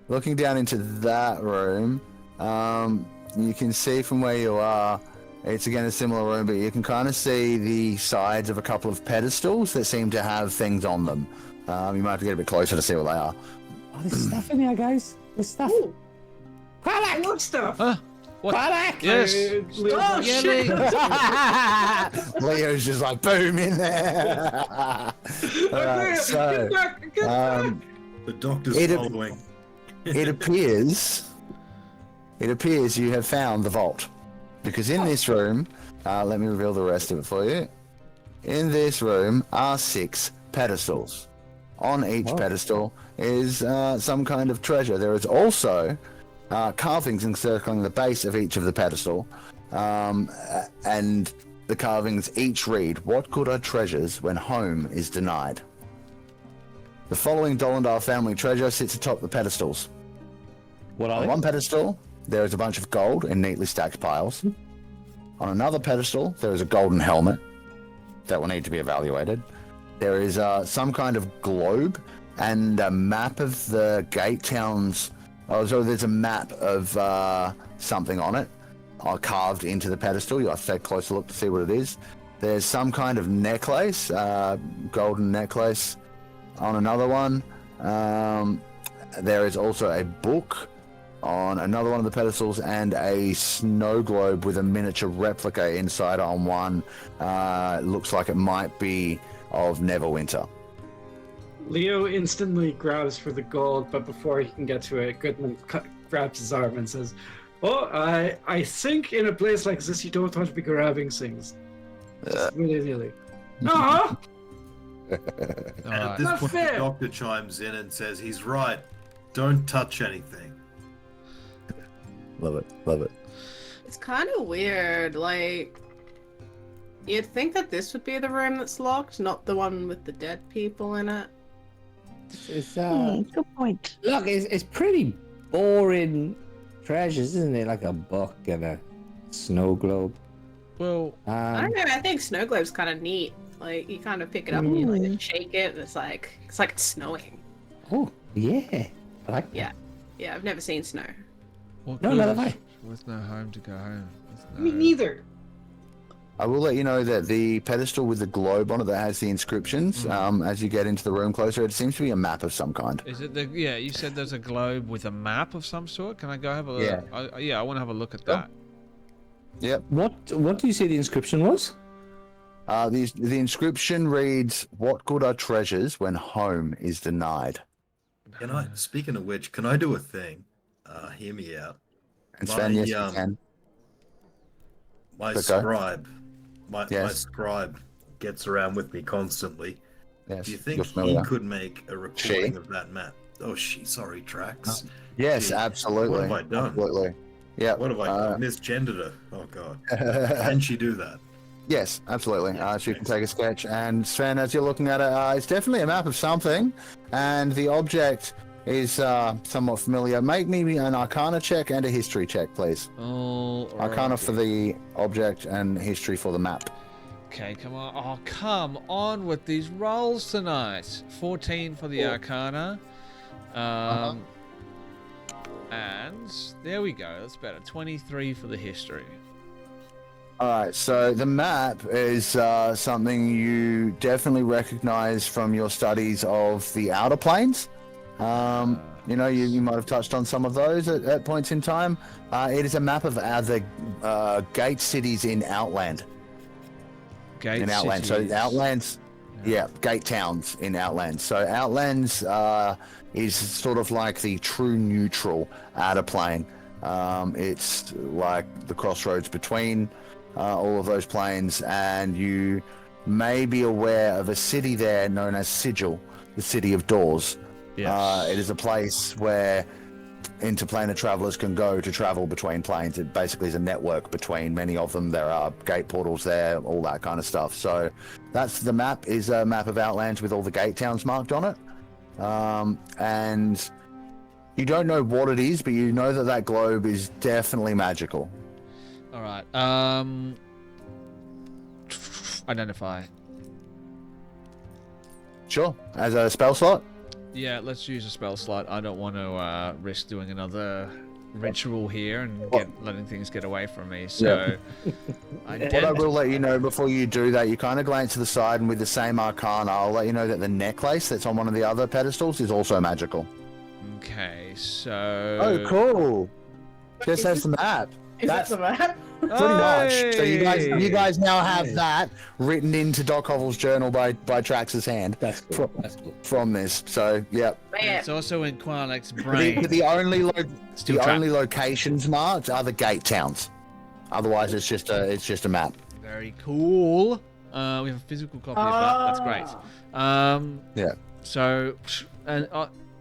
looking down into that room, you can see from where you are, it's again a similar room, but you can kind of see the sides of a couple of pedestals that seem to have things on them. You might have to get a bit closer to see what they are. Oh, there's stuff in here, guys. There's stuff. Ooh. I love stuff. What? Barak! Yes. Oh, shit. Leo's just like boom in there. Alright, so The doctor's It- following. it appears you have found the vault, because in this room, let me reveal the rest of it for you. In this room are 6 pedestals. On each pedestal is some kind of treasure. There is also carvings encircling the base of each of the pedestal, and the carvings each read, "What good are treasures when home is denied?" The following Dolendal family treasure sits atop the pedestals. What are On they? one pedestal, there is a bunch of gold in neatly stacked piles. On another pedestal, there is a golden helmet that will need to be evaluated. There is some kind of globe and a map of the gate towns. Oh, so there's a map of something on it, carved into the pedestal. You have to take a closer look to see what it is. There's some kind of necklace, golden necklace, on another one. There is also a book on another one of the pedestals, and a snow globe with a miniature replica inside on one. Looks like it might be of Neverwinter. Leo instantly grabs for the gold, but before he can get to it, Goodman grabs his arm and says, "Oh, I think in a place like this you don't want to be grabbing things. Just willy-nilly." No! All And at right. this Not point, fair. the doctor chimes in and says, "He's right. Don't touch anything." Love it, love it. It's kind of weird. Like, you'd think that this would be the room that's locked, not the one with the dead people in it. It's Good point. look, it's pretty boring treasures, isn't it? Like a book and a snow globe. Well, I don't know. I think snow globe's kind of neat. Like, you kind of pick it up and you like shake it, and it's like it's snowing. Oh yeah, I like Yeah, yeah. I've never seen snow. what No, good neither is- have I. With no home to go home. With Me no- neither. I will let you know that the pedestal with the globe on it that has the inscriptions, as you get into the room closer, it seems to be a map of some kind. Is it the? Yeah, you said there's a globe with a map of some sort. Can I go have a look? Yeah. I want to have a look at that. Yep. What do you say the inscription was? The inscription reads, "What good are treasures when home is denied?" Can I? Speaking of which, can I do a thing? Hear me out. And Sven, yes, you My, can. My Okay. scribe, my Yes. scribe gets around with me constantly. Yes, Do you you're think he familiar. could make a recording of that map? Oh, sorry, Trax. Yes, Gee, absolutely. what have I done? Absolutely. Yeah. What have I misgendered her? Oh God, can she do that? Yes, absolutely. Yeah, So you can thanks. take a sketch, and Sven, as you're looking at it, it's definitely a map of something, and the object is somewhat familiar. Make me an Arcana check and a History check, please. Oh, Arcana for the object and History for the map. Okay, come on. Oh, come on with these rolls tonight. 14 for the Arcana. And there we go. That's better. 23 for the History. All right, so the map is something you definitely recognize from your studies of the Outer Planes. You know, you might have touched on some of those at points in time. It is a map of the gate cities in Outland. Gate in Outland. cities. So Outlands, yeah, gate towns in Outlands. So Outlands is sort of like the true neutral Outer Plane. It's like the crossroads between all of those planes, and you may be aware of a city there known as Sigil, the City of Doors. Yes. It is a place where interplanar travelers can go to travel between planes. It basically is a network between many of them. There are gate portals there, all that kind of stuff. So that's the map, is a map of Outlands with all the gate towns marked on it. And you don't know what it is, but you know that that globe is definitely magical. All right. Identify. Sure. As a spell slot? Yeah, let's use a spell slot. I don't want to risk doing another ritual here and letting things get away from me. So, What I will let you know before you do that, you kind of glance to the side, and with the same arcana, I'll let you know that the necklace that's on one of the other pedestals is also magical. Okay, so. Oh, cool. Just as the map. Is that the map? Pretty much. So you guys now have that written into Doc Hovel's journal by Trax's hand. That's cool. That's cool. From this. So, yeah. It's also in Qualek's brain. The only locations marked are the gate towns. Otherwise, it's just a map. Very cool. We have a physical copy of that. That's great. Yeah. So, and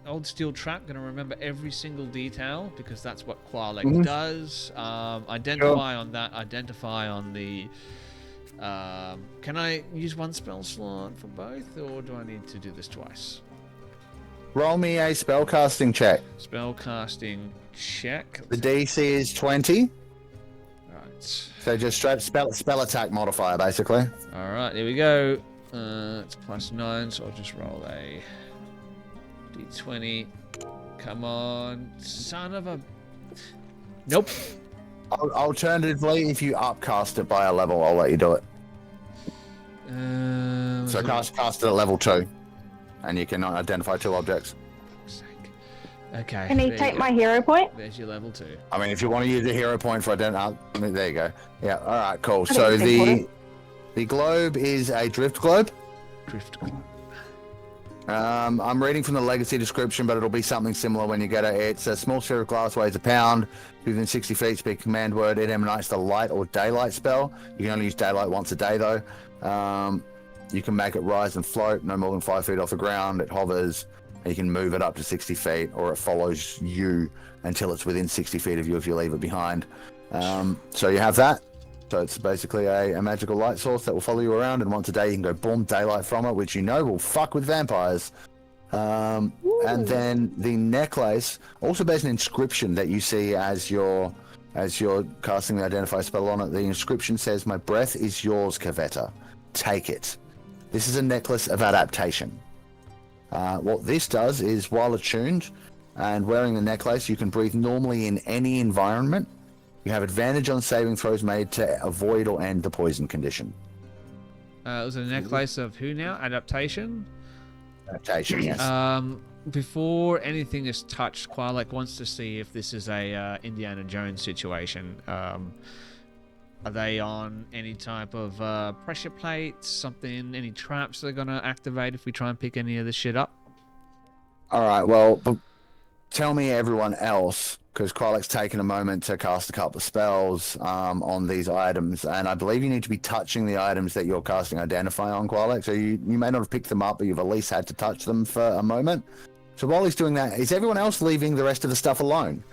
old steel trap, gonna remember every single detail because that's what Qualek does. Identify on that. Identify on the. Can I use one spell slot for both, or do I need to do this twice? Roll me a spellcasting check. Spellcasting check. The DC is 20. Right. So just straight spell attack modifier, basically. All right, here we go. It's +9, so I'll just roll a D20. Come on, son of a. Nope. Alternatively, if you upcast it by a level, I'll let you do it. So cast it at level 2, and you can identify 2 objects. Okay. Can he take my hero point? There's your level 2. I mean, if you want to use a hero point for identify, there you go. Yeah. All right. Cool. So the globe is a drift globe. Drift globe. I'm reading from the legacy description, but it'll be something similar when you get it. It's a small sphere of glass, weighs a pound. Within 60 feet, speak a command word. It emanates the light or daylight spell. You can only use daylight once a day, though. You can make it rise and float no more than 5 feet off the ground. It hovers. You can move it up to 60 feet, or it follows you until it's within 60 feet of you if you leave it behind. So you have that. So it's basically a magical light source that will follow you around, and once a day you can go boom, daylight from it, which you know will fuck with vampires. And then the necklace also bears an inscription that you see as you're casting the identify spell on it. The inscription says, "My breath is yours, Cavetta. Take it." This is a necklace of adaptation. What this does is, while attuned and wearing the necklace, you can breathe normally in any environment. You have advantage on saving throws made to avoid or end the poison condition. It was a necklace of who now? Adaptation? Adaptation, yes. Before anything is touched, Qualek wants to see if this is a Indiana Jones situation. Are they on any type of pressure plates, something, any traps they're going to activate if we try and pick any of this shit up? All right, well, tell me everyone else, because Qualek's taken a moment to cast a couple of spells on these items, and I believe you need to be touching the items that you're casting Identify on, Qualek, so you may not have picked them up, but you've at least had to touch them for a moment. So while he's doing that, is everyone else leaving the rest of the stuff alone?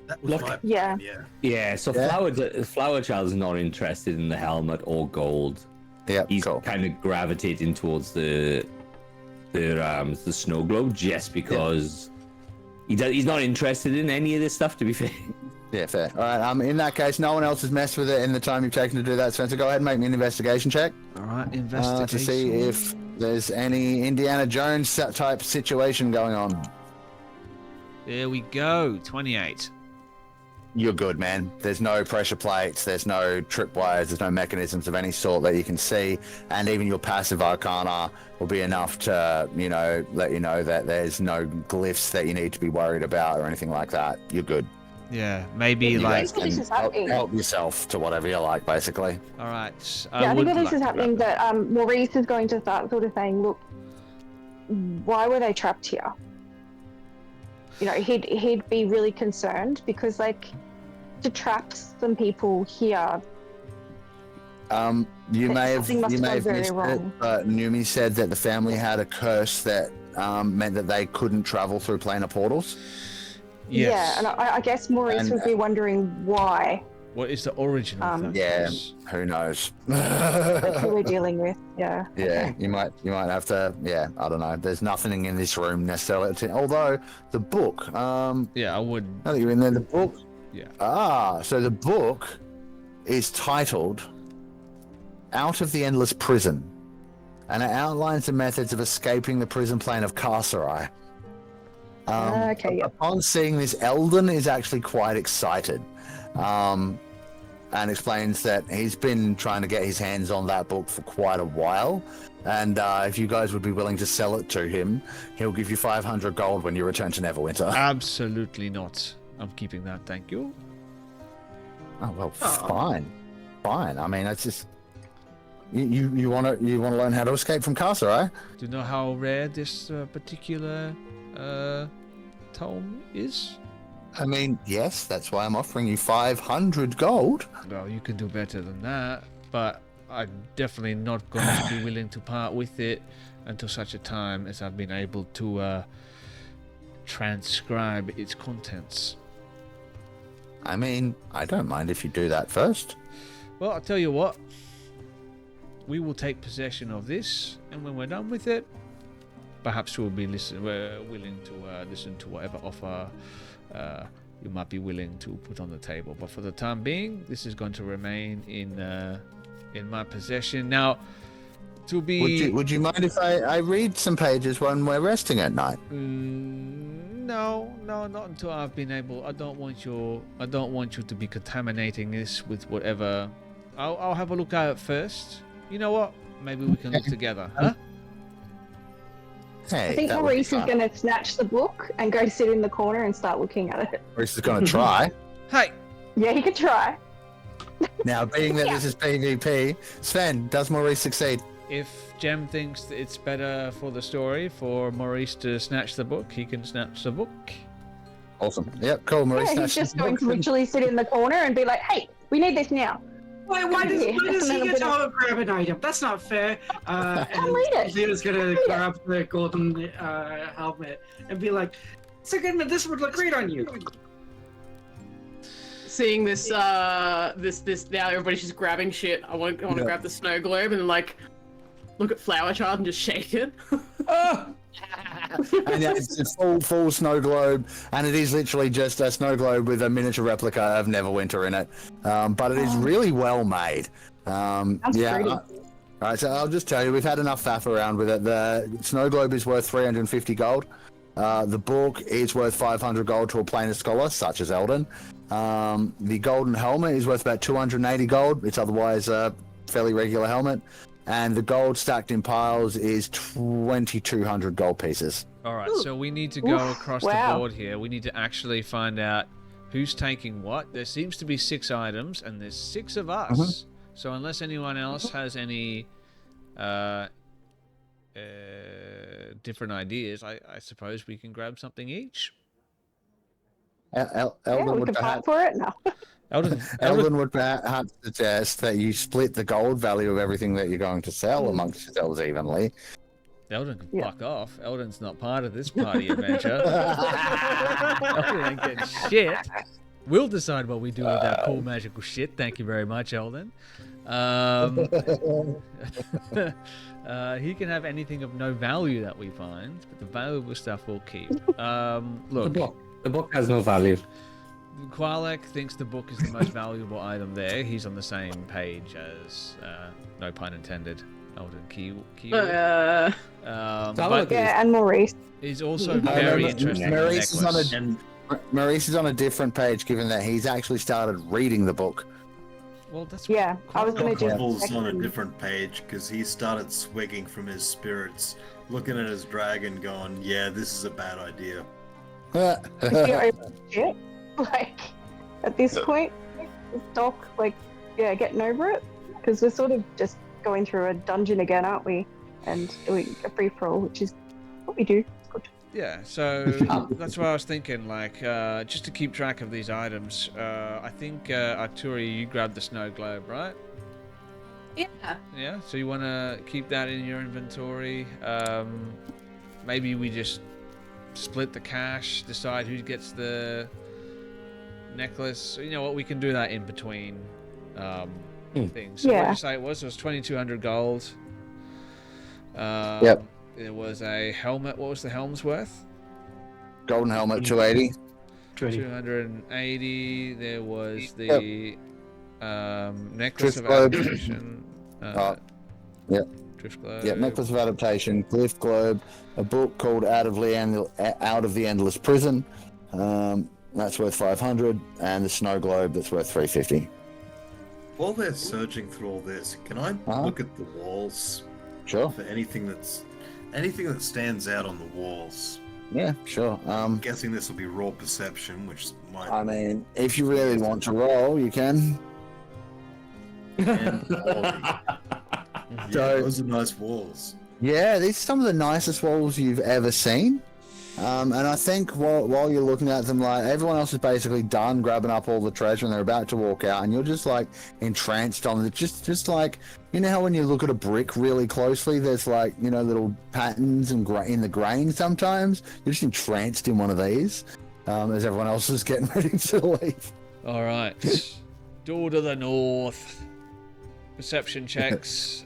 That was my yeah. plan, Yeah, so Flower Child's not interested in the helmet or gold. Yeah, He's cool. kind of gravitating towards the the snow globe just because he's not interested in any of this stuff, to be fair. Yeah, fair. All right. In that case, no one else has messed with it in the time you've taken to do that, Spencer. Go ahead and make me an investigation check. All right, investigation. To see if there's any Indiana Jones type situation going on. There we go. 28. You're good, man. There's no pressure plates, there's no tripwires, there's no mechanisms of any sort that you can see, and even your passive arcana will be enough to, let you know that there's no glyphs that you need to be worried about or anything like that. You're good. Yeah, maybe You like. guys can help yourself to whatever you like, basically. All right. Yeah, I think that this is happening that Maurice is going to start sort of saying, look, why were they trapped here? He'd be really concerned because, to trap some people here. You may have Something must have gone missed very it, wrong. but Numi said that the family had a curse that meant that they couldn't travel through planar portals. Yes. Yeah, and I guess Maurice would be wondering why. What is the origin of that? Yeah, curse? who knows? That's who we're dealing with. Yeah. Yeah, you might have to. Yeah, I don't know. There's nothing in this room necessarily. Although the book. Yeah, I would. Now that you're in there, the book. Yeah. So the book is titled "Out of the Endless Prison," and it outlines the methods of escaping the prison plane of Carcerai. Okay. Yeah. Upon seeing this, Eldon is actually quite excited. And explains that he's been trying to get his hands on that book for quite a while, and if you guys would be willing to sell it to him, he'll give you 500 gold when you return to Neverwinter. Absolutely not. I'm keeping that, thank you. Oh well, fine. I mean, it's just you want to learn how to escape from Carcerai? Do you know how rare this particular tome is? I mean, yes, that's why I'm offering you 500 gold. Well, you can do better than that, but I'm definitely not going to be willing to part with it until such a time as I've been able to transcribe its contents. I mean, I don't mind if you do that first. Well, I'll tell you what. We will take possession of this, and when we're done with it, perhaps we're willing to listen to whatever offer you might be willing to put on the table. But for the time being, this is going to remain in my possession. Now, to be... Would you mind if I read some pages when we're resting at night? No, not until I've been able. I don't want you to be contaminating this with whatever. I'll have a look at it first. You know what? Maybe we can look together, huh? Hey, I think Maurice is going to snatch the book and go sit in the corner and start looking at it. Maurice is going to try. Hey! Yeah, he could try. Now, being that this is PvP, Sven, does Maurice succeed? If Jem thinks that it's better for the story for Maurice to snatch the book, he can snatch the book. Awesome. Yep, cool. Maurice Yeah, he's snatches just the going book. to literally sit in the corner and be like, hey, we need this now. Why does he get to grab an item? That's not fair. Come read it. He was gonna grab the golden helmet and be like, "Second, this would look great on you." Seeing this, this now everybody's just grabbing shit. I want to grab the snow globe and look at Flower Child and just shake it. And yeah, it's a full snow globe, and it is literally just a snow globe with a miniature replica of Neverwinter in it. But it is really well made. Yeah. pretty. All right, so I'll just tell you, we've had enough faff around with it. The snow globe is worth 350 gold. The book is worth 500 gold to a planar scholar, such as Eldon. The golden helmet is worth about 280 gold. It's otherwise a fairly regular helmet. And the gold stacked in piles is 2,200 gold pieces. All right, so we need to go across the board here. We need to actually find out who's taking what. There seems to be 6 items, and there's 6 of us. So unless anyone else has any different ideas, I suppose we can grab something each. Yeah, Eldon we would can perhaps, fight for it now. Eldon would perhaps suggest that you split the gold value of everything that you're going to sell amongst yourselves evenly. Eldon can fuck off. Eldon's not part of this party adventure. Eldon ain't getting shit. We'll decide what we do with that cool magical shit. Thank you very much, Eldon. He can have anything of no value that we find, but the valuable stuff we'll keep. Look, the book has no value. Qualek thinks the book is the most valuable item there. He's on the same page as, no pun intended, Eldon Kiwi. And Maurice. He's also very interested in the necklace. Maurice is on a different page, given that he's actually started reading the book. Well, that's I was going to Quabble's on a different page because he started swigging from his spirits, looking at his dragon, going, "Yeah, this is a bad idea." Shit. Like, at this point, is Doc, like, getting over it? Because we're sort of just going through a dungeon again, aren't we? And doing a free for all, which is what we do. It's good. Yeah, so that's what I was thinking, like, just to keep track of these items, I think, Arturi, you grabbed the snow globe, right? Yeah. Yeah, so you want to keep that in your inventory. Maybe we just split the cash, decide who gets the necklace. You know what, we can do that in between things. So what did you say it was? It was 2,200 gold. Yep. There was a helmet. What was the helm's worth? Golden helmet, 280. 280. There was the necklace Drift of globe. adaptation. Drift globe. Yeah, necklace of adaptation, glyph globe, a book called Out of the Endless Prison. That's worth 500, and the snow globe that's worth 350. While they're searching through all this, can I look at the walls Sure. for anything that stands out on the walls? Yeah, sure. I'm guessing this will be raw perception, which might. I mean, if you really want to roll, you can. And quality. Yeah, those are nice walls. Yeah, these are some of the nicest walls you've ever seen. And I think while you're looking at them, like, everyone else is basically done grabbing up all the treasure and they're about to walk out, and you're just like entranced on it. Just like, you know how when you look at a brick really closely, there's like, you know, little patterns and in the grain sometimes? You're just entranced in one of these as everyone else is getting ready to leave. All right. Door to the north. Perception checks.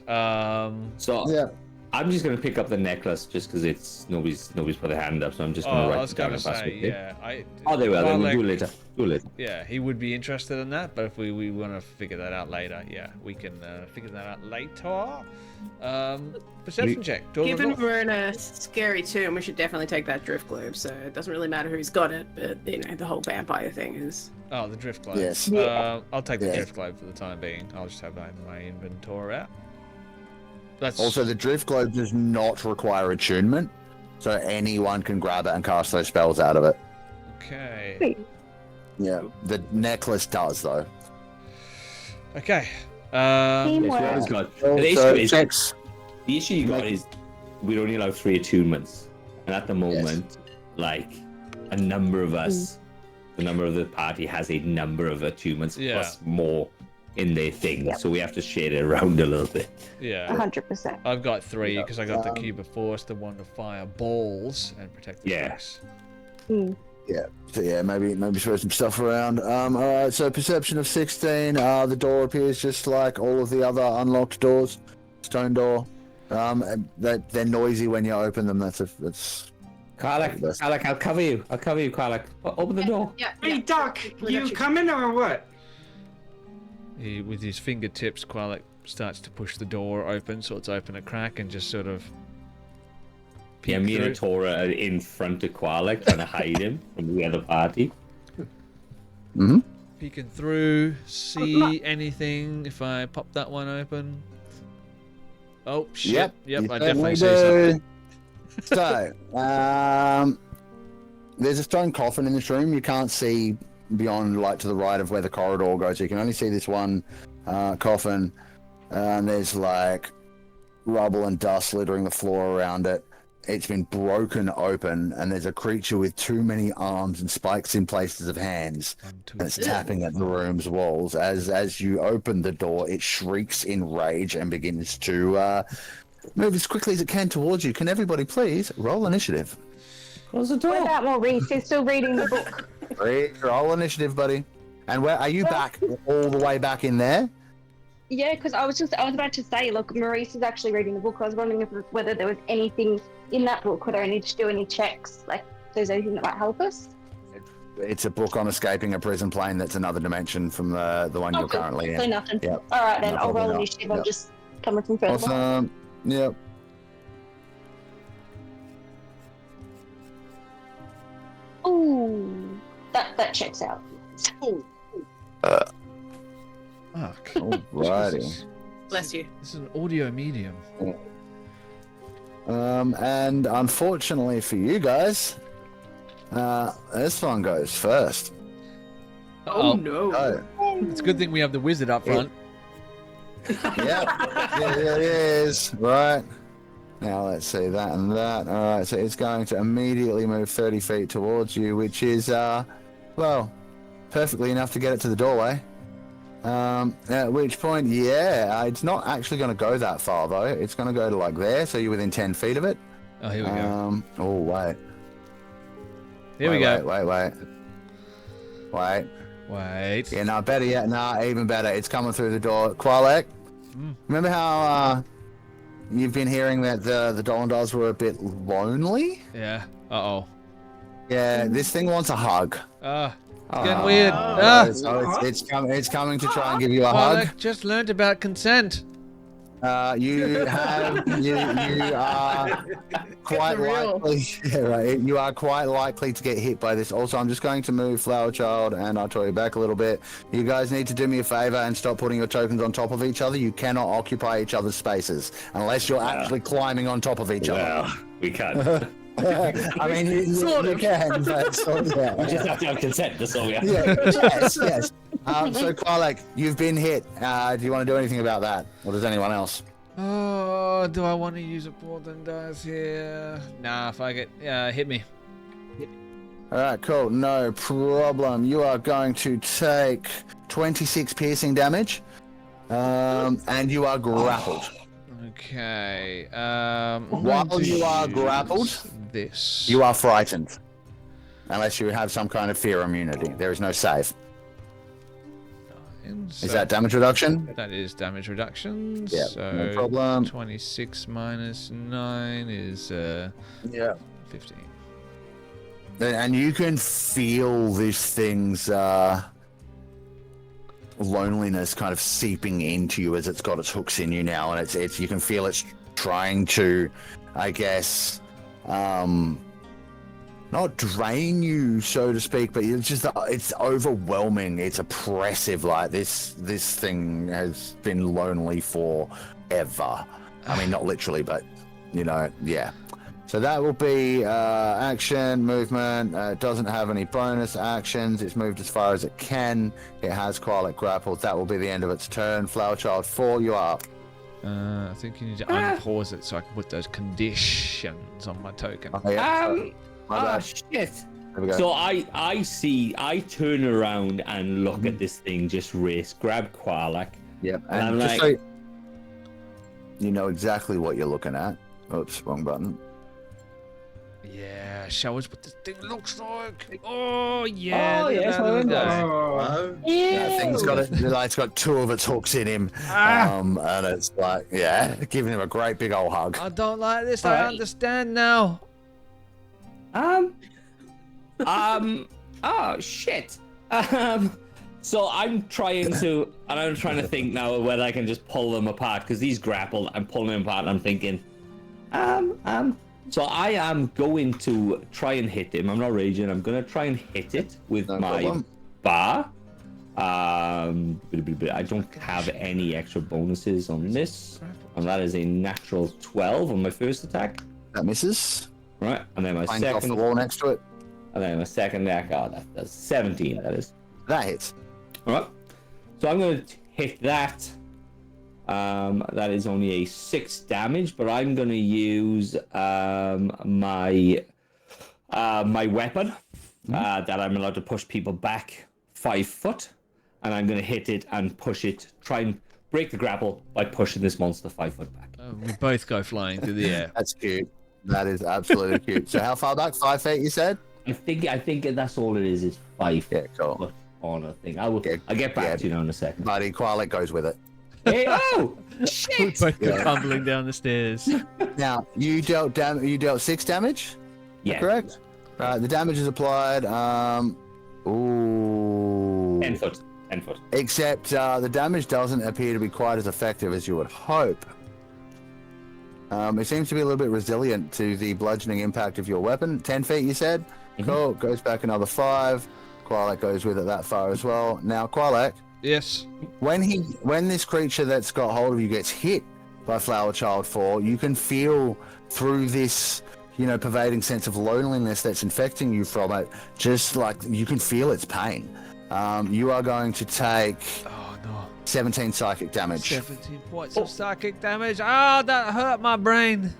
I'm just gonna pick up the necklace just because it's nobody's put their hand up, so I'm just gonna write it down and pass it. They will. Then we'll do it later. Yeah, he would be interested in that, but if we want to figure that out later, we can figure that out later. Perception check. Given we're in a scary tomb, we should definitely take that drift globe. So it doesn't really matter who's got it, but you know the whole vampire thing is. Oh, the drift globe. Yes. I'll take the drift globe for the time being. I'll just have that in my inventory out. That's... Also, the drift globe does not require attunement, so anyone can grab it and cast those spells out of it. Okay. Yeah, the necklace does, though. Okay. The issue you got is we're only allowed 3 attunements, and at the moment, like, a number of us, the number of the party has a number of attunements plus more in their thing, so we have to share it around a little bit. Yeah, 100%. I've got 3 because I got the cube of force, the one to fire balls and protect the place. Yeah, so maybe throw some stuff around. All right, so perception of 16. The door appears just like all of the other unlocked doors. Stone door. They're noisy when you open them. That's Karlak, I'll cover you, Karlak. Open the door. Hey, Doc, you coming or what? He, with his fingertips, Qualek starts to push the door open, so it's open a crack, and just sort of. Yeah, me and Tora are in front of Qualek, trying to hide him from the other party. Mm-hmm. Peeking through, see anything if I pop that one open. Oh shit! Yep, I definitely see something. So, there's a stone coffin in this room. You can't see beyond, like, to the right of where the corridor goes. You can only see this one coffin, and there's like rubble and dust littering the floor around it. It's been broken open, and there's a creature with too many arms and spikes in places of hands that's tapping at the room's walls. As you open the door, it shrieks in rage and begins to move as quickly as it can towards you. Can everybody please roll initiative? Close the door. What about Maurice? He's still reading the book. Roll initiative, buddy. And where are you back? All the way back in there? Yeah, because I was about to say, look, Maurice is actually reading the book. I was wondering whether there was anything in that book. Whether I need to do any checks, like if there's anything that might help us. It's a book on escaping a prison plane. That's another dimension from the one you're cool. currently So in. nothing. Yep. All right, then No, I'll roll probably not. initiative. Yep. I'm just coming from further behind. Awesome. Yep. Ooh, that checks out. Ooh. Fuck. Alrighty. Jesus. Bless you. This is an audio medium. And unfortunately for you guys, this one goes first. Oh no. Oh, It's a good thing we have the wizard up front. yeah, it is. Right. Now let's see that and that. Alright, so it's going to immediately move 30 feet towards you, which is, well, perfectly enough to get it to the doorway. At which point, yeah, it's not actually going to go that far, though. It's going to go to, like, there, so you're within 10 feet of it. Oh, here we go. Oh, wait. Here we go. Wait. Wait. Yeah, no, better yet. Nah, even better. It's coming through the door. Qualek, remember how you've been hearing that the Dolendars were a bit lonely? Yeah. Uh-oh. Yeah, this thing wants a hug. It's getting weird. So it's coming to try and give you a Well, hug. I just learned about consent. You are quite likely. Yeah, right. You are quite likely to get hit by this. Also, I'm just going to move Flower Child and Artoria back a little bit. You guys need to do me a favor and stop putting your tokens on top of each other. You cannot occupy each other's spaces unless you're actually climbing on top of each other. Well, we can. I mean, you can, but sort of, yeah. We just have to have consent. That's all we have. Yeah, yes. So, Qualek, you've been hit. Do you want to do anything about that? Or does anyone else? Oh, do I want to use a portent dice here? Nah, fuck it. Hit me. All right, cool. No problem. You are going to take 26 piercing damage. And you are grappled. Okay. While you are grappled, this. you are frightened. Unless you have some kind of fear immunity. There is no save. Is that damage reduction? That is damage reduction. Yeah, so no problem. 26 minus 9 is 15. And you can feel this thing's loneliness kind of seeping into you as it's got its hooks in you now, and it's you can feel it's trying to, I guess, not drain you, so to speak, but it's overwhelming. It's oppressive. Like this thing has been lonely forever. I mean, not literally, but yeah. So that will be action, movement. It doesn't have any bonus actions. It's moved as far as it can. It has Qualek grappled. That will be the end of its turn. Flower Child 4, you are up. I think you need to unpause it so I can put those conditions on my token. Oh, yeah. My bad. Shit. There we go. So I turn around and look at this thing just race, grab Qualek. Yep. And And I'm just like, so you know exactly what you're looking at. Oops, wrong button. Yeah, show us what this thing looks like. Oh, yeah. Oh, look at yes, that, I look at remember. that. That thing's got it's got two of its hooks in him. And it's like, yeah, giving him a great big old hug. I don't like this. I Alright. understand now. Oh shit. So I'm trying to think now whether I can just pull them apart because these grappled. I'm pulling them apart and I'm thinking, so I am going to try and hit him. I'm not raging. I'm going to try and hit it with No my problem. bar. I don't have any extra bonuses on this, and that is a natural 12 on my first attack. That misses. Right, and then my Plank off the second, wall next to it. and then my second attack. Oh, that's 17. That is. That hits. All right. So I'm going to hit that. That is only a 6 damage, but I'm going to use my weapon that I'm allowed to push people back 5 foot, and I'm going to hit it and push it, try and break the grapple by pushing this monster 5 foot back. We both go flying through the air. That's cute. That is absolutely cute. So how far back? 5 feet, you said? I think that's all it is. It's 5 Yeah, cool. foot on a thing. I'll get back to you in a second. Buddy, Quilek goes with it. Hey, oh shit! Both go tumbling down the stairs. Now, you dealt 6 damage? Yeah. Correct? Right, the damage is applied. Ooh. 10 foot. 10 foot. Except the damage doesn't appear to be quite as effective as you would hope. It seems to be a little bit resilient to the bludgeoning impact of your weapon. 10 feet, you said? Mm-hmm. Cool. Goes back another 5. Quilek goes with it that far as well. Now, Quilek, Yes. when this creature that's got hold of you gets hit by Flower Child 4, you can feel through this, pervading sense of loneliness that's infecting you from it. Just like you can feel its pain. You are going to take 17 psychic damage. 17 points of psychic damage. Oh, that hurt my brain.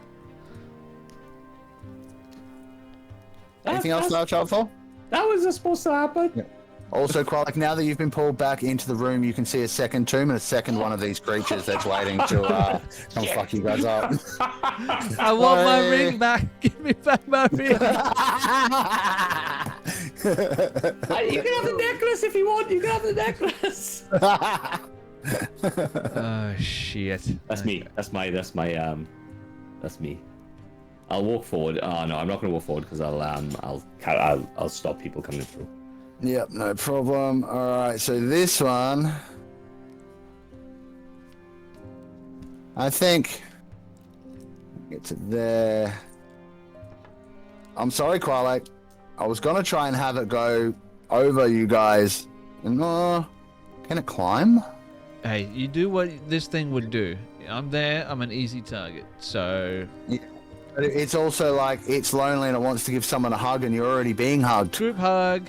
Anything else, Flower Child 4? That was supposed to happen. Yeah. Also, Quilek, now that you've been pulled back into the room, you can see a second tomb and a second one of these creatures that's waiting to come fuck you guys up. I want my ring back. Give me back my ring. You can have the necklace if you want. You can have the necklace. Oh shit. That's me. That's me. I'll walk forward. Oh no, I'm not going to walk forward because I'll stop people coming through. Yep, no problem. Alright, so this one, I think, get to there. I'm sorry, Quilek. I was going to try and have it go over you guys. Can it climb? Hey, you do what this thing would do. I'm there. I'm an easy target. So. Yeah. But it's also like it's lonely and it wants to give someone a hug, and you're already being hugged. Group hug.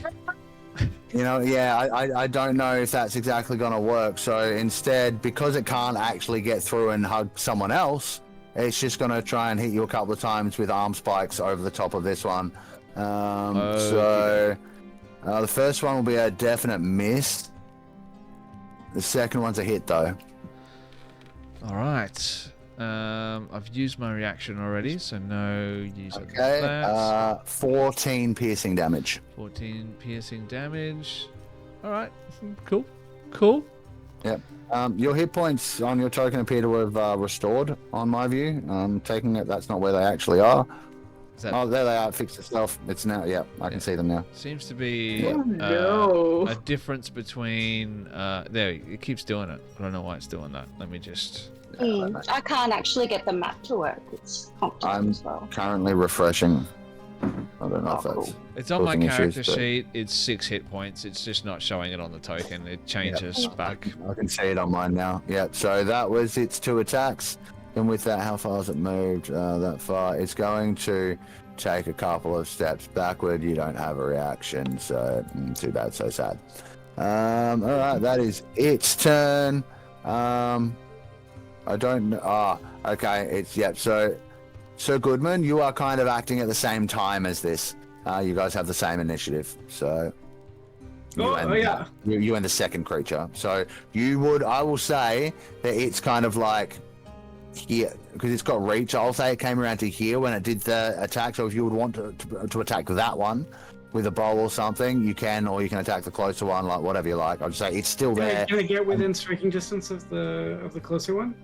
I don't know if that's exactly going to work. So instead, because it can't actually get through and hug someone else, it's just going to try and hit you a couple of times with arm spikes over the top of this one. So the first one will be a definite miss. The second one's a hit, though. All right. I've used my reaction already, so no use of Okay. that. 14 piercing damage. 14 piercing damage. All right. Cool. Yep. Your hit points on your token appear to have restored, on my view. Taking it, that's not where they actually are. Oh, there they are. It fixed itself. It's now. Yep, I can see them now. Seems to be a difference between. There, it keeps doing it. I don't know why it's doing that. Let me just. I can't actually get the map to work. It's complicated as well. Currently refreshing. I don't know if that's. It's on my character issues, but... sheet. It's 6 hit points. It's just not showing it on the token. It changes back. I can see it on mine now. Yep. So that was its 2 attacks. And with that, how far has it moved? That far. It's going to take a couple of steps backward. You don't have a reaction, so too bad, so sad. All right, that is its turn. I don't know. Okay. It's So Goodman, you are kind of acting at the same time as this. You guys have the same initiative, so. You and the second creature. So I will say that it's kind of like here, because it's got reach. I'll say it came around to here when it did the attack. So if you would want to attack that one with a bow or something, you can, or you can attack the closer one, like whatever you like. I'll just say it's still there. Can I get within striking distance of the closer one?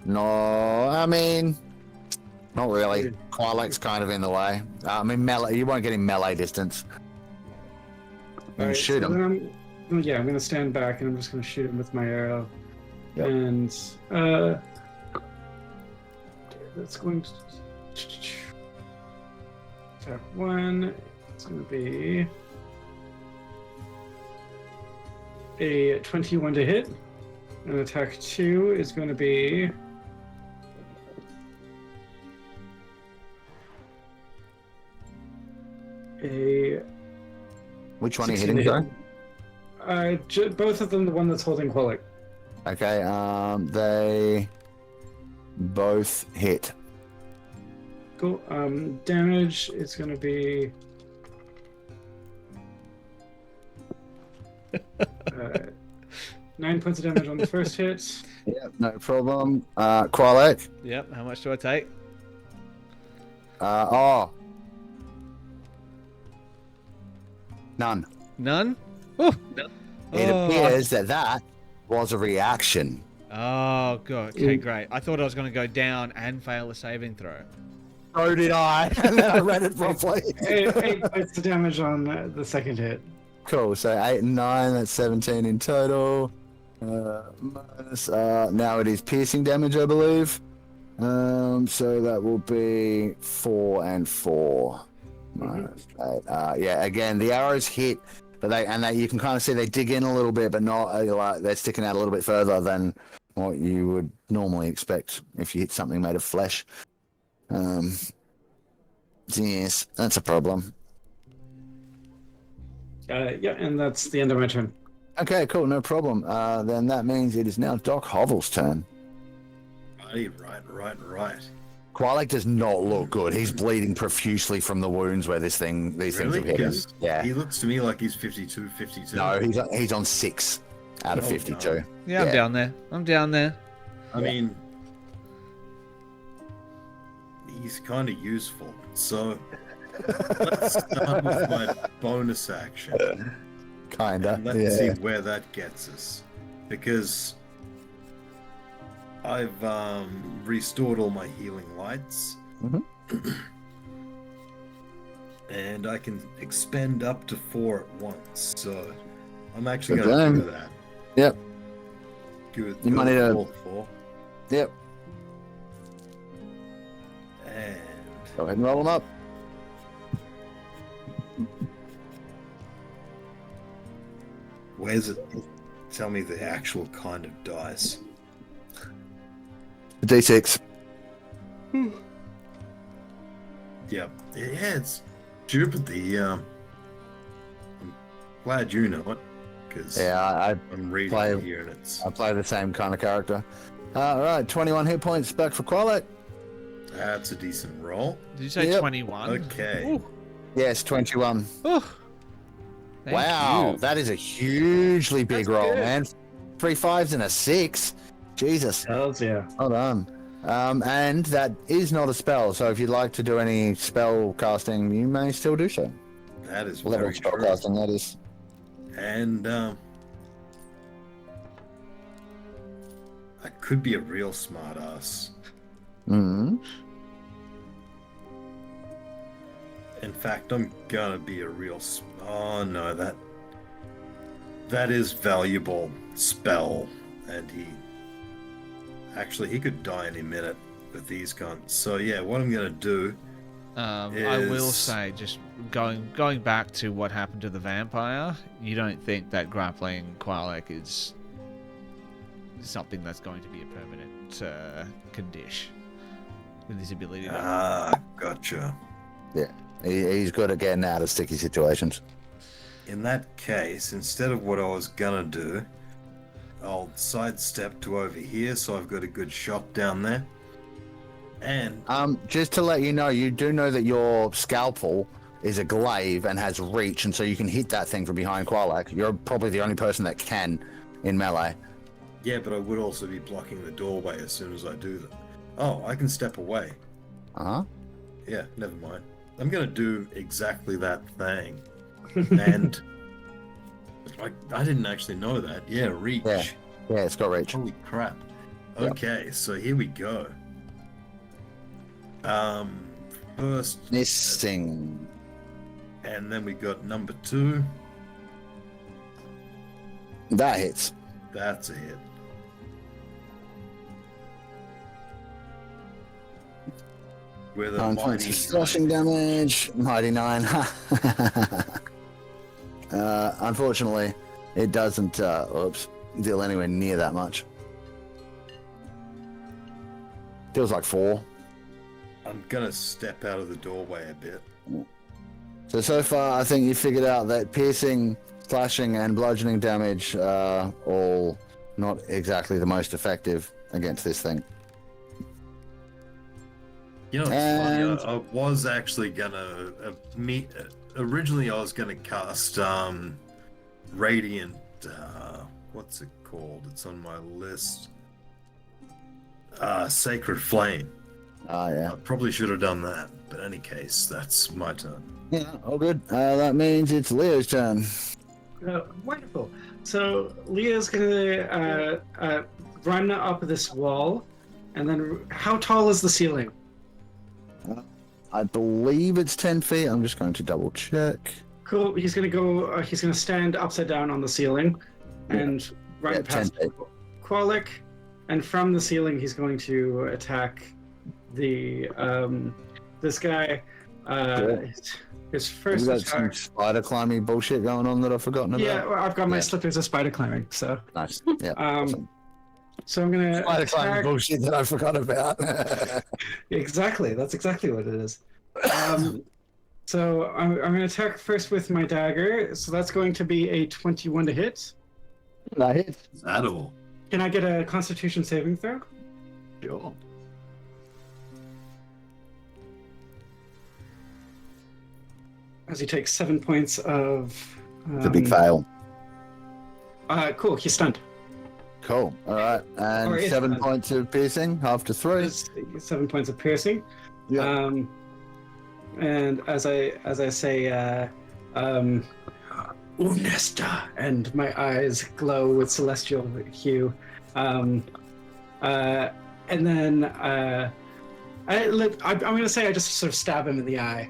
No, I mean, not really. Quilek's kind of in the way. I mean, melee. You won't get in melee distance. You Right, shoot so him. I'm going to stand back and I'm just going to shoot him with my arrow. Yep. And that's going to attack 1. It's going to be a 21 to hit. And attack 2 is going to be a. Which one are you hitting, Joe? Both of them, the one that's holding Quilek. Okay, they both hit. Cool. Damage is going to be 9 points of damage on the first hit. Yep, no problem. Quilek. Yep. How much do I take? None. None? Oh. It appears that was a reaction. Oh, God. Okay, great. I thought I was going to go down and fail a saving throw. So did I, and then I read it properly. 8 points of damage on the second hit. Cool, so 8 and 9, that's 17 in total. Minus, now it is piercing damage, I believe. So that will be 4 and 4. Minus 8. Yeah, again, the arrows hit, but you can kind of see they dig in a little bit, but not like they're sticking out a little bit further than what you would normally expect if you hit something made of flesh. Yes, that's a problem. Yeah, and that's the end of my turn. Okay, cool, no problem. Then that means it is now Doc Hovel's turn. Right. Qualek does not look good. He's bleeding profusely from the wounds where these things have hit him. Yeah. He looks to me like he's 52. No, he's on 6 out of 52. No. Yeah, I'm down there. I mean, he's kind of useful. So let's start with my bonus action. Kinda. And let's see where that gets us. Because I've restored all my healing lights. Mm-hmm. And I can expend up to 4 at once. So I'm actually going to do that. Yep. Good. You might need a... 4. Yep. And Go ahead and roll them up. where's it? Tell me the actual kind of dice. D6. Yep. Yeah, it's stupid. I'm glad you know it. Because I'm reading it here and it's... I play the same kind of character. Alright, 21 hit points back for Qualek. That's a decent roll. Did you say 21? Okay. Ooh. Yes, 21. Oh. Wow, You. that is a hugely big roll, man. 3 5s and a 6. Jesus. Hells yeah. Hold on. And that is not a spell, so if you'd like to do any spell casting, you may still do so. That is Level very spell true. casting, that is. And I could be a real smart ass. Mm-hmm. In fact, I'm gonna be a real... Oh no, that is valuable spell, and he could die any minute with these guns. So yeah, what I'm gonna do I will say, just going back to what happened to the vampire, you don't think that grappling Qualek is something that's going to be a permanent condition with his ability to... Gotcha. Yeah, he's good at getting out of sticky situations. In that case, instead of what I was gonna do, I'll sidestep to over here so I've got a good shot down there. And just to let you know, you do know that your scalpel is a glaive and has reach, and so you can hit that thing from behind Qualek. You're probably the only person that can in melee. yeah, but I would also be blocking the doorway as soon as I do that. Oh, I can step away. Uh-huh. Yeah, never mind. I'm gonna do exactly that thing. And I didn't actually know that. Yeah, reach. Yeah, it's got reach. Holy crap. Okay, so here we go. First Missing. and then we got number 2. That hits. That's a hit. With a 9 points mighty of slashing damage. Mighty 9. Unfortunately, it doesn't deal anywhere near that much. Feels like 4. I'm gonna step out of the doorway a bit. So far, I think you figured out that piercing, slashing, and bludgeoning damage are all not exactly the most effective against this thing. You know, it's funny. I was actually gonna originally I was gonna cast Radiant. What's it called? It's on my list. Sacred Flame. Ah, yeah. I probably should have done that, but in any case, that's my turn. Yeah, all good. That means it's Leo's turn. Wonderful. So Leah's gonna run up this wall, and then how tall is the ceiling? I believe it's 10 feet. I'm just going to double check. Cool. He's gonna go. He's gonna stand upside down on the ceiling, and run past 10 feet. Qualic, and from the ceiling he's going to attack the this guy. His first You got some attack. spider climbing bullshit going on that I've forgotten about. Yeah, well, I've got my slippers of spider climbing, so. Nice. Yeah. So I'm gonna Spider climbing attack. bullshit that I forgot about. Exactly, that's exactly what it is. So I'm gonna attack first with my dagger. So that's going to be a 21 to hit. That hits. At all. Can I get a Constitution saving throw? Sure. As he takes 7 points of. It's a big fail. Cool. He's stunned. Cool. All right. And Or is 7 that- points of piercing after 3. There's 7 points of piercing. Yeah. And as I say, Unesta, and my eyes glow with celestial hue. And then I'm gonna say I just sort of stab him in the eye.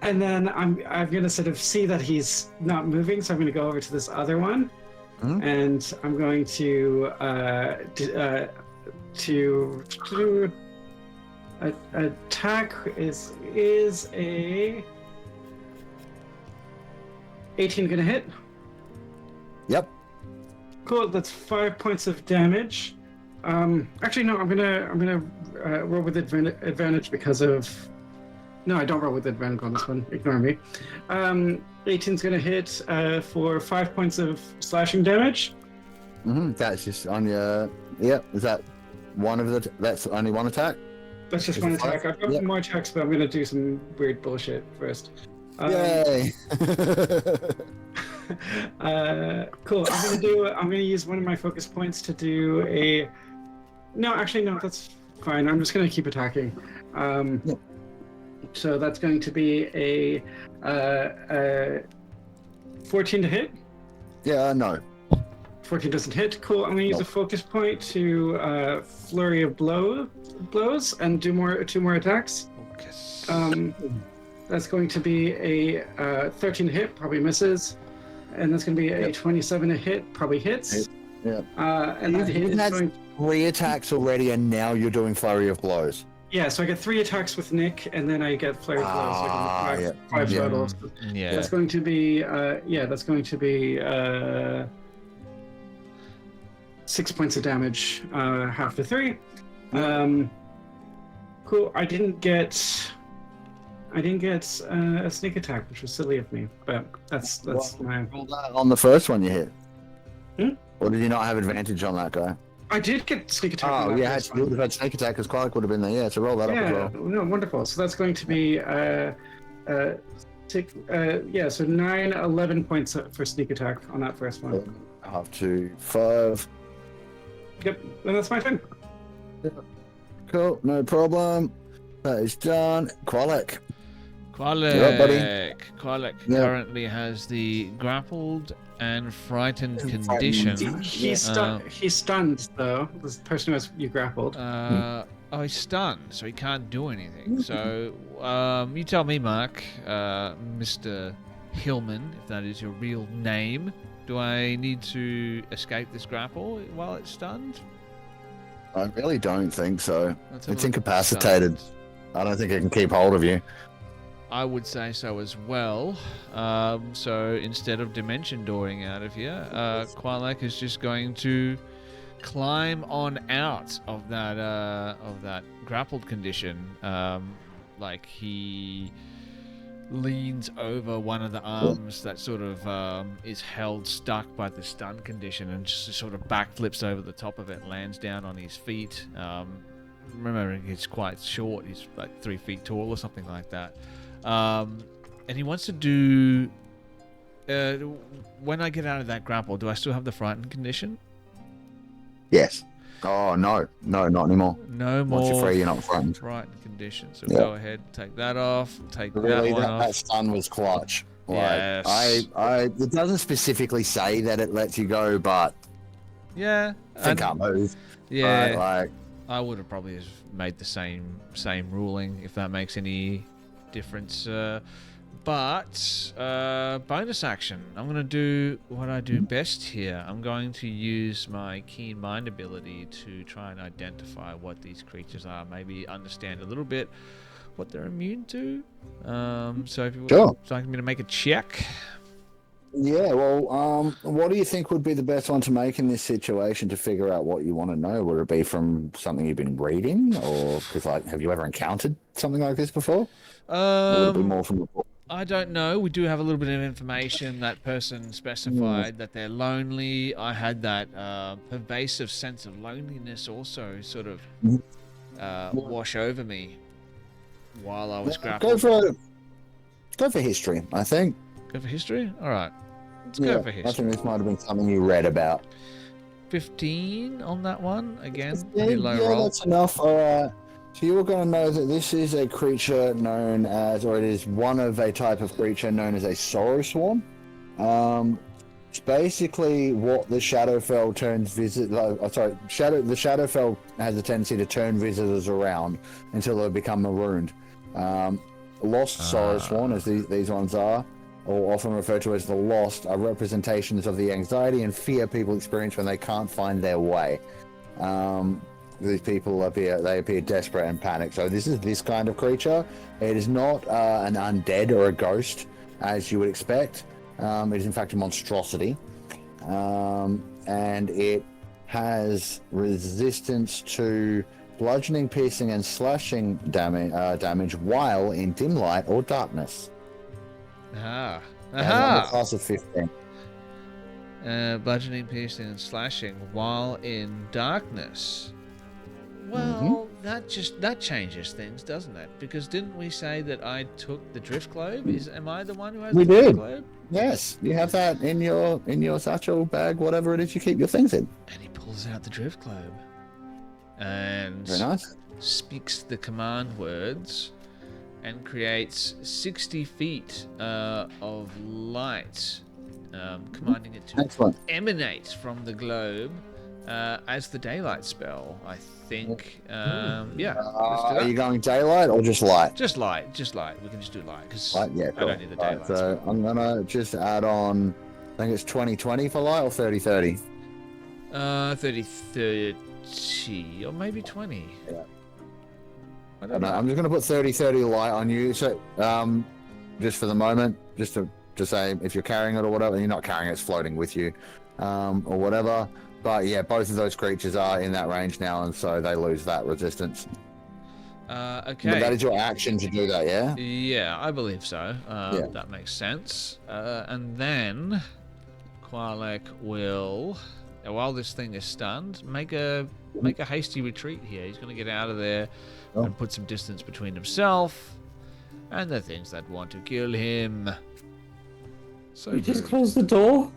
And then I'm gonna sort of see that he's not moving, so I'm gonna go over to this other one, and I'm going to attack is a 18 gonna hit. Yep. Cool. That's 5 points of damage. Actually, no. I'm gonna roll with advantage because of. No, I don't roll with advantage on this one. Ignore me. 18's gonna hit for 5 points of slashing damage. That's just on your. Yep. Is that one of the? That's only one attack. That's just Is one it 5? attack. I've got Yep. more attacks, but I'm gonna do some weird bullshit first. Yay! Cool. I'm gonna use one of my focus points to do a. No, actually, no. That's fine. I'm just gonna keep attacking. Yep. So that's going to be a 14 to hit. Yeah. No. 14 doesn't hit. Cool. I'm gonna use a focus point to flurry of blows and do two more attacks. That's going to be a 13 to hit, probably misses, and that's going to be a 27 to hit, probably hits. Yeah. And that hit is going. 3 attacks already, and now you're doing flurry of blows. Yeah, so I get 3 attacks with Nick, and then I get flurry of blows. So I get five total. Yeah. That's going to be that's going to be 6 points of damage, half to 3. Cool. I didn't get a sneak attack, which was silly of me, but that's my. On the first one you hit. Hmm? Or did you not have advantage on that guy? I did get sneak attack. Oh, on that yeah, first you would have had sneak attack because Clark would have been there. Yeah, so roll that up as well. No, wonderful. So that's going to be so 9, 11 points for sneak attack on that first one. Up to 5. Yep, and that's my turn. Cool, no problem. That is done. Qualic. Qualic. buddy. Qualic Yeah. currently has the grappled and frightened condition. He's stunned though. This person who you grappled. He's stunned, so he can't do anything. So, you tell me, Mark, Mr. Hillman, if that is your real name. Do I need to escape this grapple while it's stunned? I really don't think so. Let's have a It's look at incapacitated. stunned. I don't think it can keep hold of you. I would say so as well. So instead of dimension dooring out of here, Qualak is just going to climb on out of that grappled condition. Like he leans over one of the arms that sort of is held stuck by the stun condition and just sort of backflips over the top of it, lands down on his feet. Remembering he's quite short, he's like 3 feet tall or something like that. And he wants to do. When I get out of that grapple, do I still have the frightened condition? Yes. Oh no, not anymore. No more. Once you're free, you're not frightened. Frightened conditions. So Yeah. go ahead, take that off. Take Really, that one that off. stun was clutch. Like, Yes. it doesn't specifically say that it lets you go, but Yeah. I can't move. Yeah. Right? Like, I would have probably made the same ruling if that makes any difference. But bonus action. I'm going to do what I do best here. I'm going to use my keen mind ability to try and identify what these creatures are. Maybe understand a little bit what they're immune to. So if you sure. so I'm going to make a check. Yeah, well, what do you think would be the best one to make in this situation to figure out what you want to know? Would it be from something you've been reading, or because like, have you ever encountered something like this before? Or would it be more from the book? I don't know. We do have a little bit of information. That person specified that they're lonely. I had that pervasive sense of loneliness also sort of wash over me while I was grappling. Go for history, I think. Go for history? All right. Let's go for history. I think this might have been something you read about. 15 on that one. Again, Yeah, pretty low roll. that's enough. All right. So you're going to know that this is a creature known as, or it is one of a type of creature known as a sorrow swarm. It's basically what the Shadowfell turns the Shadowfell has a tendency to turn visitors around until they become marooned. Lost sorrow swarm, as these ones are, or often referred to as the Lost, are representations of the anxiety and fear people experience when they can't find their way. These people appear desperate and panicked. So this is this kind of creature. It is not an undead or a ghost, as you would expect. It is in fact a monstrosity, and it has resistance to bludgeoning, piercing, and slashing damage while in dim light or darkness. Aha. A class of 15. Bludgeoning, piercing, and slashing while in darkness. Well, that changes things, doesn't it? Because didn't we say that I took the drift globe? Am I the one who has the drift globe? Yes, you have that in your satchel bag, whatever it is you keep your things in. And he pulls out the drift globe and Very nice. speaks the command words and creates 60 feet of light, commanding it to emanate from the globe as the daylight spell, I think. Yeah. Let's do that. Are you going daylight or just light? Just light. We can just do light because Light, yeah, cool. I don't need the daylight. Right, so I'm gonna just add on. I think it's 20/20 for light or 30/30. 30/30 or maybe 20. Yeah. I don't know. I'm just gonna put 30/30 light on you. So just for the moment, just to say if you're carrying it or whatever, you're not carrying it, it's floating with you, or whatever. But yeah, both of those creatures are in that range now, and so they lose that resistance. Okay. But that is your action to do that, yeah? Yeah, I believe so. That makes sense. And then Qualek will, while this thing is stunned, make a hasty retreat here. He's going to get out of there and put some distance between himself and the things that want to kill him. So We just close the door.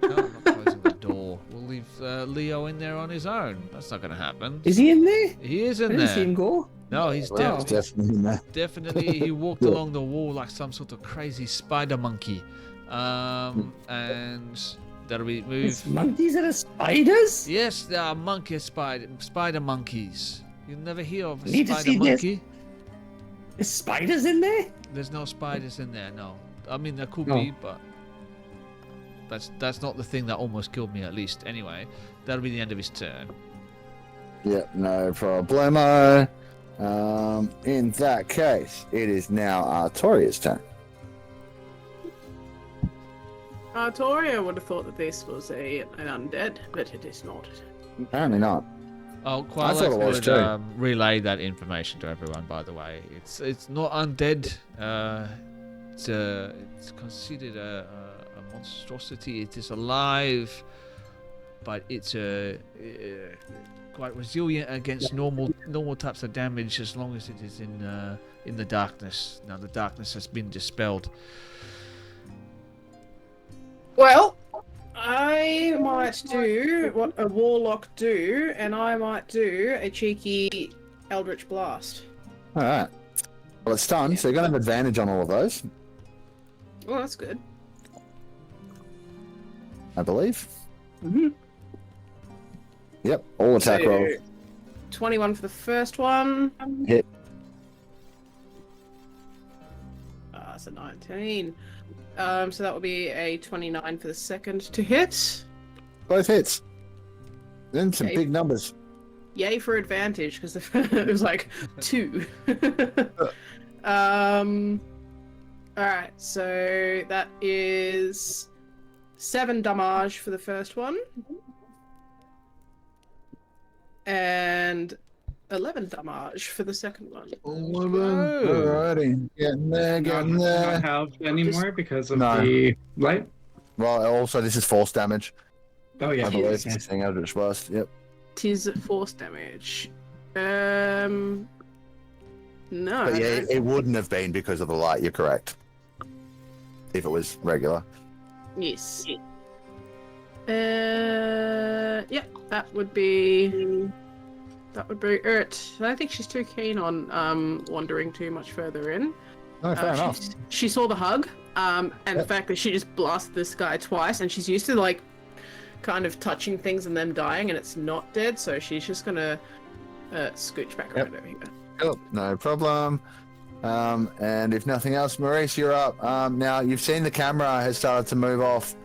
No, I'm not closing the door. We'll leave Leo in there on his own. That's not going to happen. Is he in there? He is in I there. didn't see him go. No, he's Definitely in there. definitely. He walked along the wall like some sort of crazy spider monkey. And that'll be move. It's monkeys that are spiders? Yes, there are spider monkeys. You'll never hear of a Need to spider see this. monkey. There's spiders in there? There's no spiders in there. No, I mean there could No. be, but that's not the thing that almost killed me. At least, anyway, that'll be the end of his turn. Yep, no problemo. In that case, it is now Artoria's turn. Artoria would have thought that this was an undead, but it is not. Apparently not. Oh, I thought it was would too. relay that information to everyone. By the way, it's not undead. It's considered a monstrosity. It is alive, but it's quite resilient against normal types of damage as long as it is in the darkness. Now the darkness has been dispelled. Well, I might do what a warlock do, and I might do a cheeky Eldritch Blast. All right. Well, it's stunned, so you're going to have advantage on all of those, Well, that's good. I believe. Mm-hmm. Yep, all attack So, rolls. 21 for the first one. Hit. That's a 19. So that will be a 29 for the second to hit. Both hits. Then some Okay. big numbers. Yay for advantage, because it was like 2. Alright, so that is 7 damage for the first one. And 11 damage for the second one. Alrighty. Getting there, getting Not there. help anymore because of No. the light. Well, also, this is force damage. Oh yeah. I believe Yes. it's saying Eldritch Blast. Yep. Tis force damage. No. But yeah, it wouldn't have been because of the light, you're correct. If it was regular. Yes. Yeah, that would be it. I don't think she's too keen on wandering too much further in. No, fair enough. She saw the hug, and the Yep. fact that she just blasted this guy twice, and she's used to like kind of touching things and them dying, and it's not dead, so she's just gonna scooch back around over here. Cool, no problem. And if nothing else, Maurice, you're up. Now, you've seen the camera has started to move off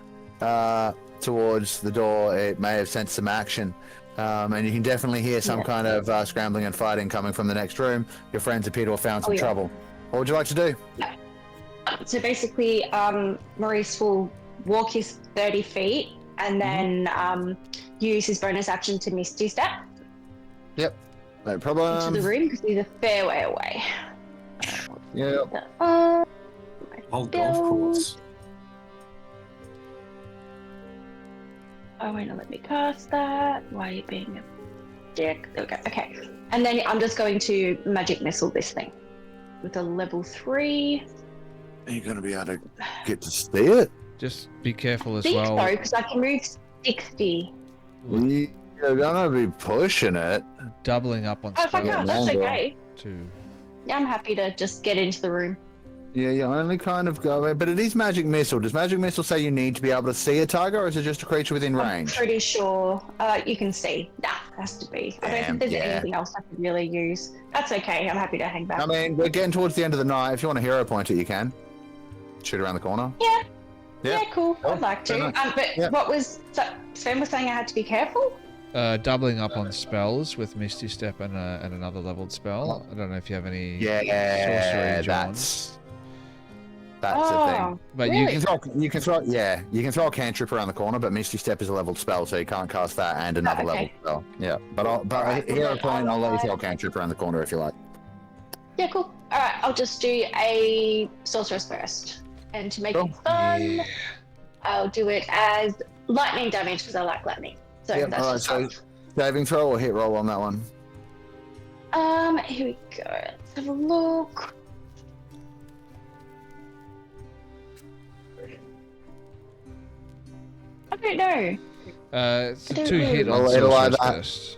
towards the door. It may have sensed some action. And you can definitely hear some kind of scrambling and fighting coming from the next room. Your friends appear to have found some trouble. What would you like to do? So basically, Maurice will walk his 30 feet and then use his bonus action to Misty Step Yep, no into problem. the room because he's a fair way away. Yep. Whole golf course. Oh, wait, no, let me cast that. Why are you being a dick? There we go. Okay. And then I'm just going to magic missile this thing with a level 3. Are you going to be able to get to see it? Just be careful I as think well. so, because I can move 60. You're going to be pushing it. Doubling up on Oh, if I can't, that's longer. okay. to Yeah, I'm happy to just get into the room. Yeah, you only kind of go, but it is magic missile. Does magic missile say you need to be able to see a target, or is it just a creature within I'm range? pretty sure you can see. Nah, has to be. I don't Damn, think there's yeah. anything else I could really use. That's okay. I'm happy to hang back. I mean, we're getting towards the end of the night. If you want a hero point it, you can. Shoot around the corner. Yeah. Yeah. Yeah, cool. Oh, I'd like to. fair enough. But Yeah. what was Sven was saying? I had to be careful. doubling up on spells with Misty Step and another leveled spell. I don't know if you have any Yeah, sorcery, John. that's the thing. But really? You can throw a cantrip around the corner, but Misty Step is a leveled spell, so you can't cast that and another okay. leveled spell. Yeah, but Alright, hero well, point, I'll let you I'll- throw a cantrip around the corner if you like. Yeah, cool. All right, I'll just do a sorceress first, and to make Cool. it fun, Yeah. I'll do it as lightning damage because I like lightning. So Yep, that's alright, just so saving throw or hit roll on that one. Here we go. Let's have a look. I don't know. It's a I don't 2 hit know. on Well, it'll sorceress either- first.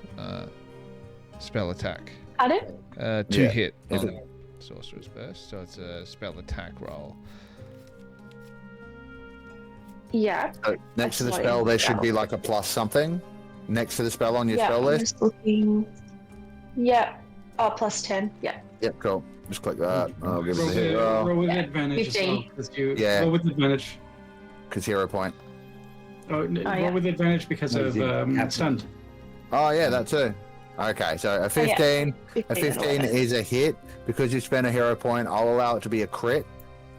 Spell attack. Pardon? 2 Yeah. hit If on it- sorcerer's burst, so it's a spell attack roll. Yeah. So next to the That's spell, not there even should be spell. like a plus something next to the spell on your Yeah. spell I'm list. just looking. Yeah. Oh, plus 10. Yeah. Yep, cool. Just click that. I'll give it Roll a hit with, roll roll. with Yeah. advantage as well. 15. 'cause you, Yeah. Roll with advantage. Because hero point. Roll yeah. with advantage because of stunned. Oh yeah, that too. Okay, so a 15. A 15 is a hit. Because you spent a hero point, I'll allow it to be a crit.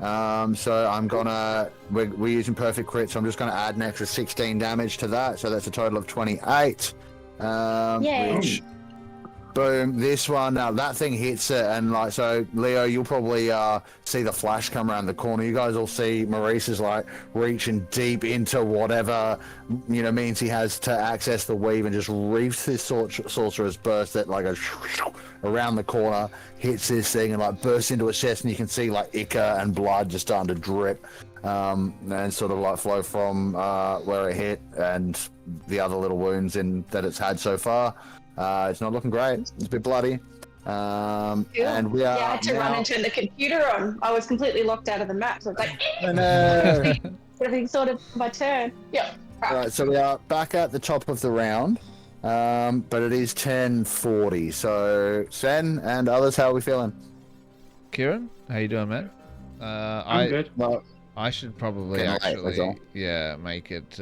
So I'm gonna, we're using perfect crit, so I'm just gonna add an extra 16 damage to that. So that's a total of 28. Yay. Which, boom, this one, now that thing hits it, and like, so Leo, you'll probably see the flash come around the corner. You guys will see Maurice is like reaching deep into whatever, means he has to access the weave, and just reefs this sorcerer's burst that like goes around the corner, hits this thing and like bursts into his chest, and you can see like ichor and blood just starting to drip. and sort of like flow from where it hit and the other little wounds that it's had so far. It's not looking great. It's a bit bloody. And we are I had to run and turn the computer on. I was completely locked out of the map. So it's like, Oh, no. everything sorted my turn. Yep. All right, so we are back at the top of the round, but it is 10:40. So Sven and others, how are we feeling? Kiran, how you doing, man? I'm good. Well, I should probably Getting late, that's actually, all. make it,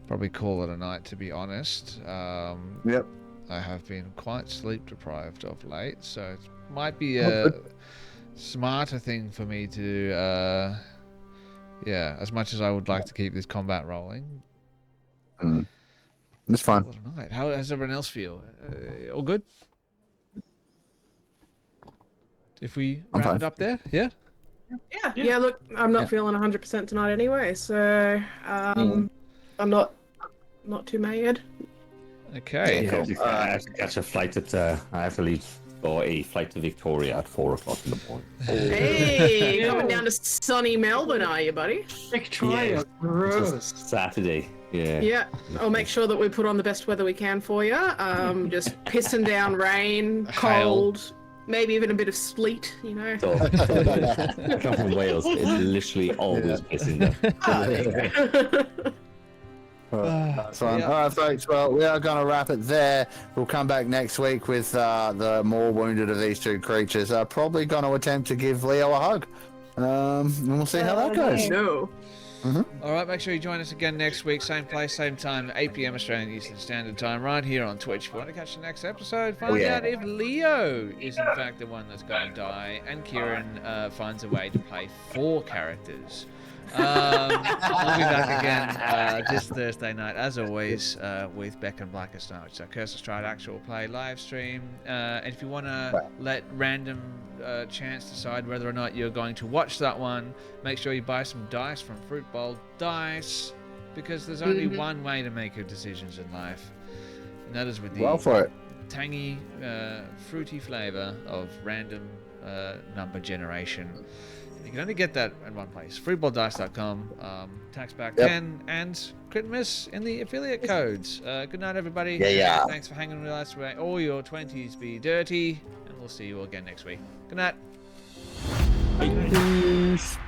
probably call it a night, to be honest. Yep. I have been quite sleep deprived of late, so it might be Oh, a smarter thing for me to, as much as I would like to keep this combat rolling. It's fine. Call it a night. How does everyone else feel? All good? If we I'm wrap fine. it up there, yeah? Yeah, look, I'm not feeling 100% tonight anyway, so I'm not too mad. Okay. Yeah, I have to catch a flight I have to leave for a flight to Victoria at 4 o'clock in the morning. Hey, coming down to sunny Melbourne, are you, buddy? Victoria, Yeah. gross. Saturday. Yeah. Yeah, I'll make sure that we put on the best weather we can for you. Just pissing down rain, cold, maybe even a bit of sleet, you know. So, I come from Wales. It's literally always pissing down. That's fine. Yeah. All right, folks. Well, we are going to wrap it there. We'll come back next week with the more wounded of these two creatures. Probably going to attempt to give Leo a hug. And we'll see how that goes. No. All right, make sure you join us again next week, same place, same time, 8 p.m. Australian Eastern Standard Time, right here on Twitch. If you want to catch the next episode, find out if Leo is in fact the one that's going to die, and Kiran finds a way to play 4 characters. We'll be back again this Thursday night, as always, with Beck and Blackest Night, which is our Curse of Stride actual play live stream. And if you want to let random chance decide whether or not you're going to watch that one, make sure you buy some dice from Fruit Bowl Dice, because there's only one way to make your decisions in life, and that is with the tangy, fruity flavor of random number generation. You can only get that in one place, fruitballdice.com, tax back 10, and crit and miss in the affiliate codes. Good night, everybody. Yeah. Thanks for hanging with us. May all your 20s be dirty, and we'll see you all again next week. Good night. Peace.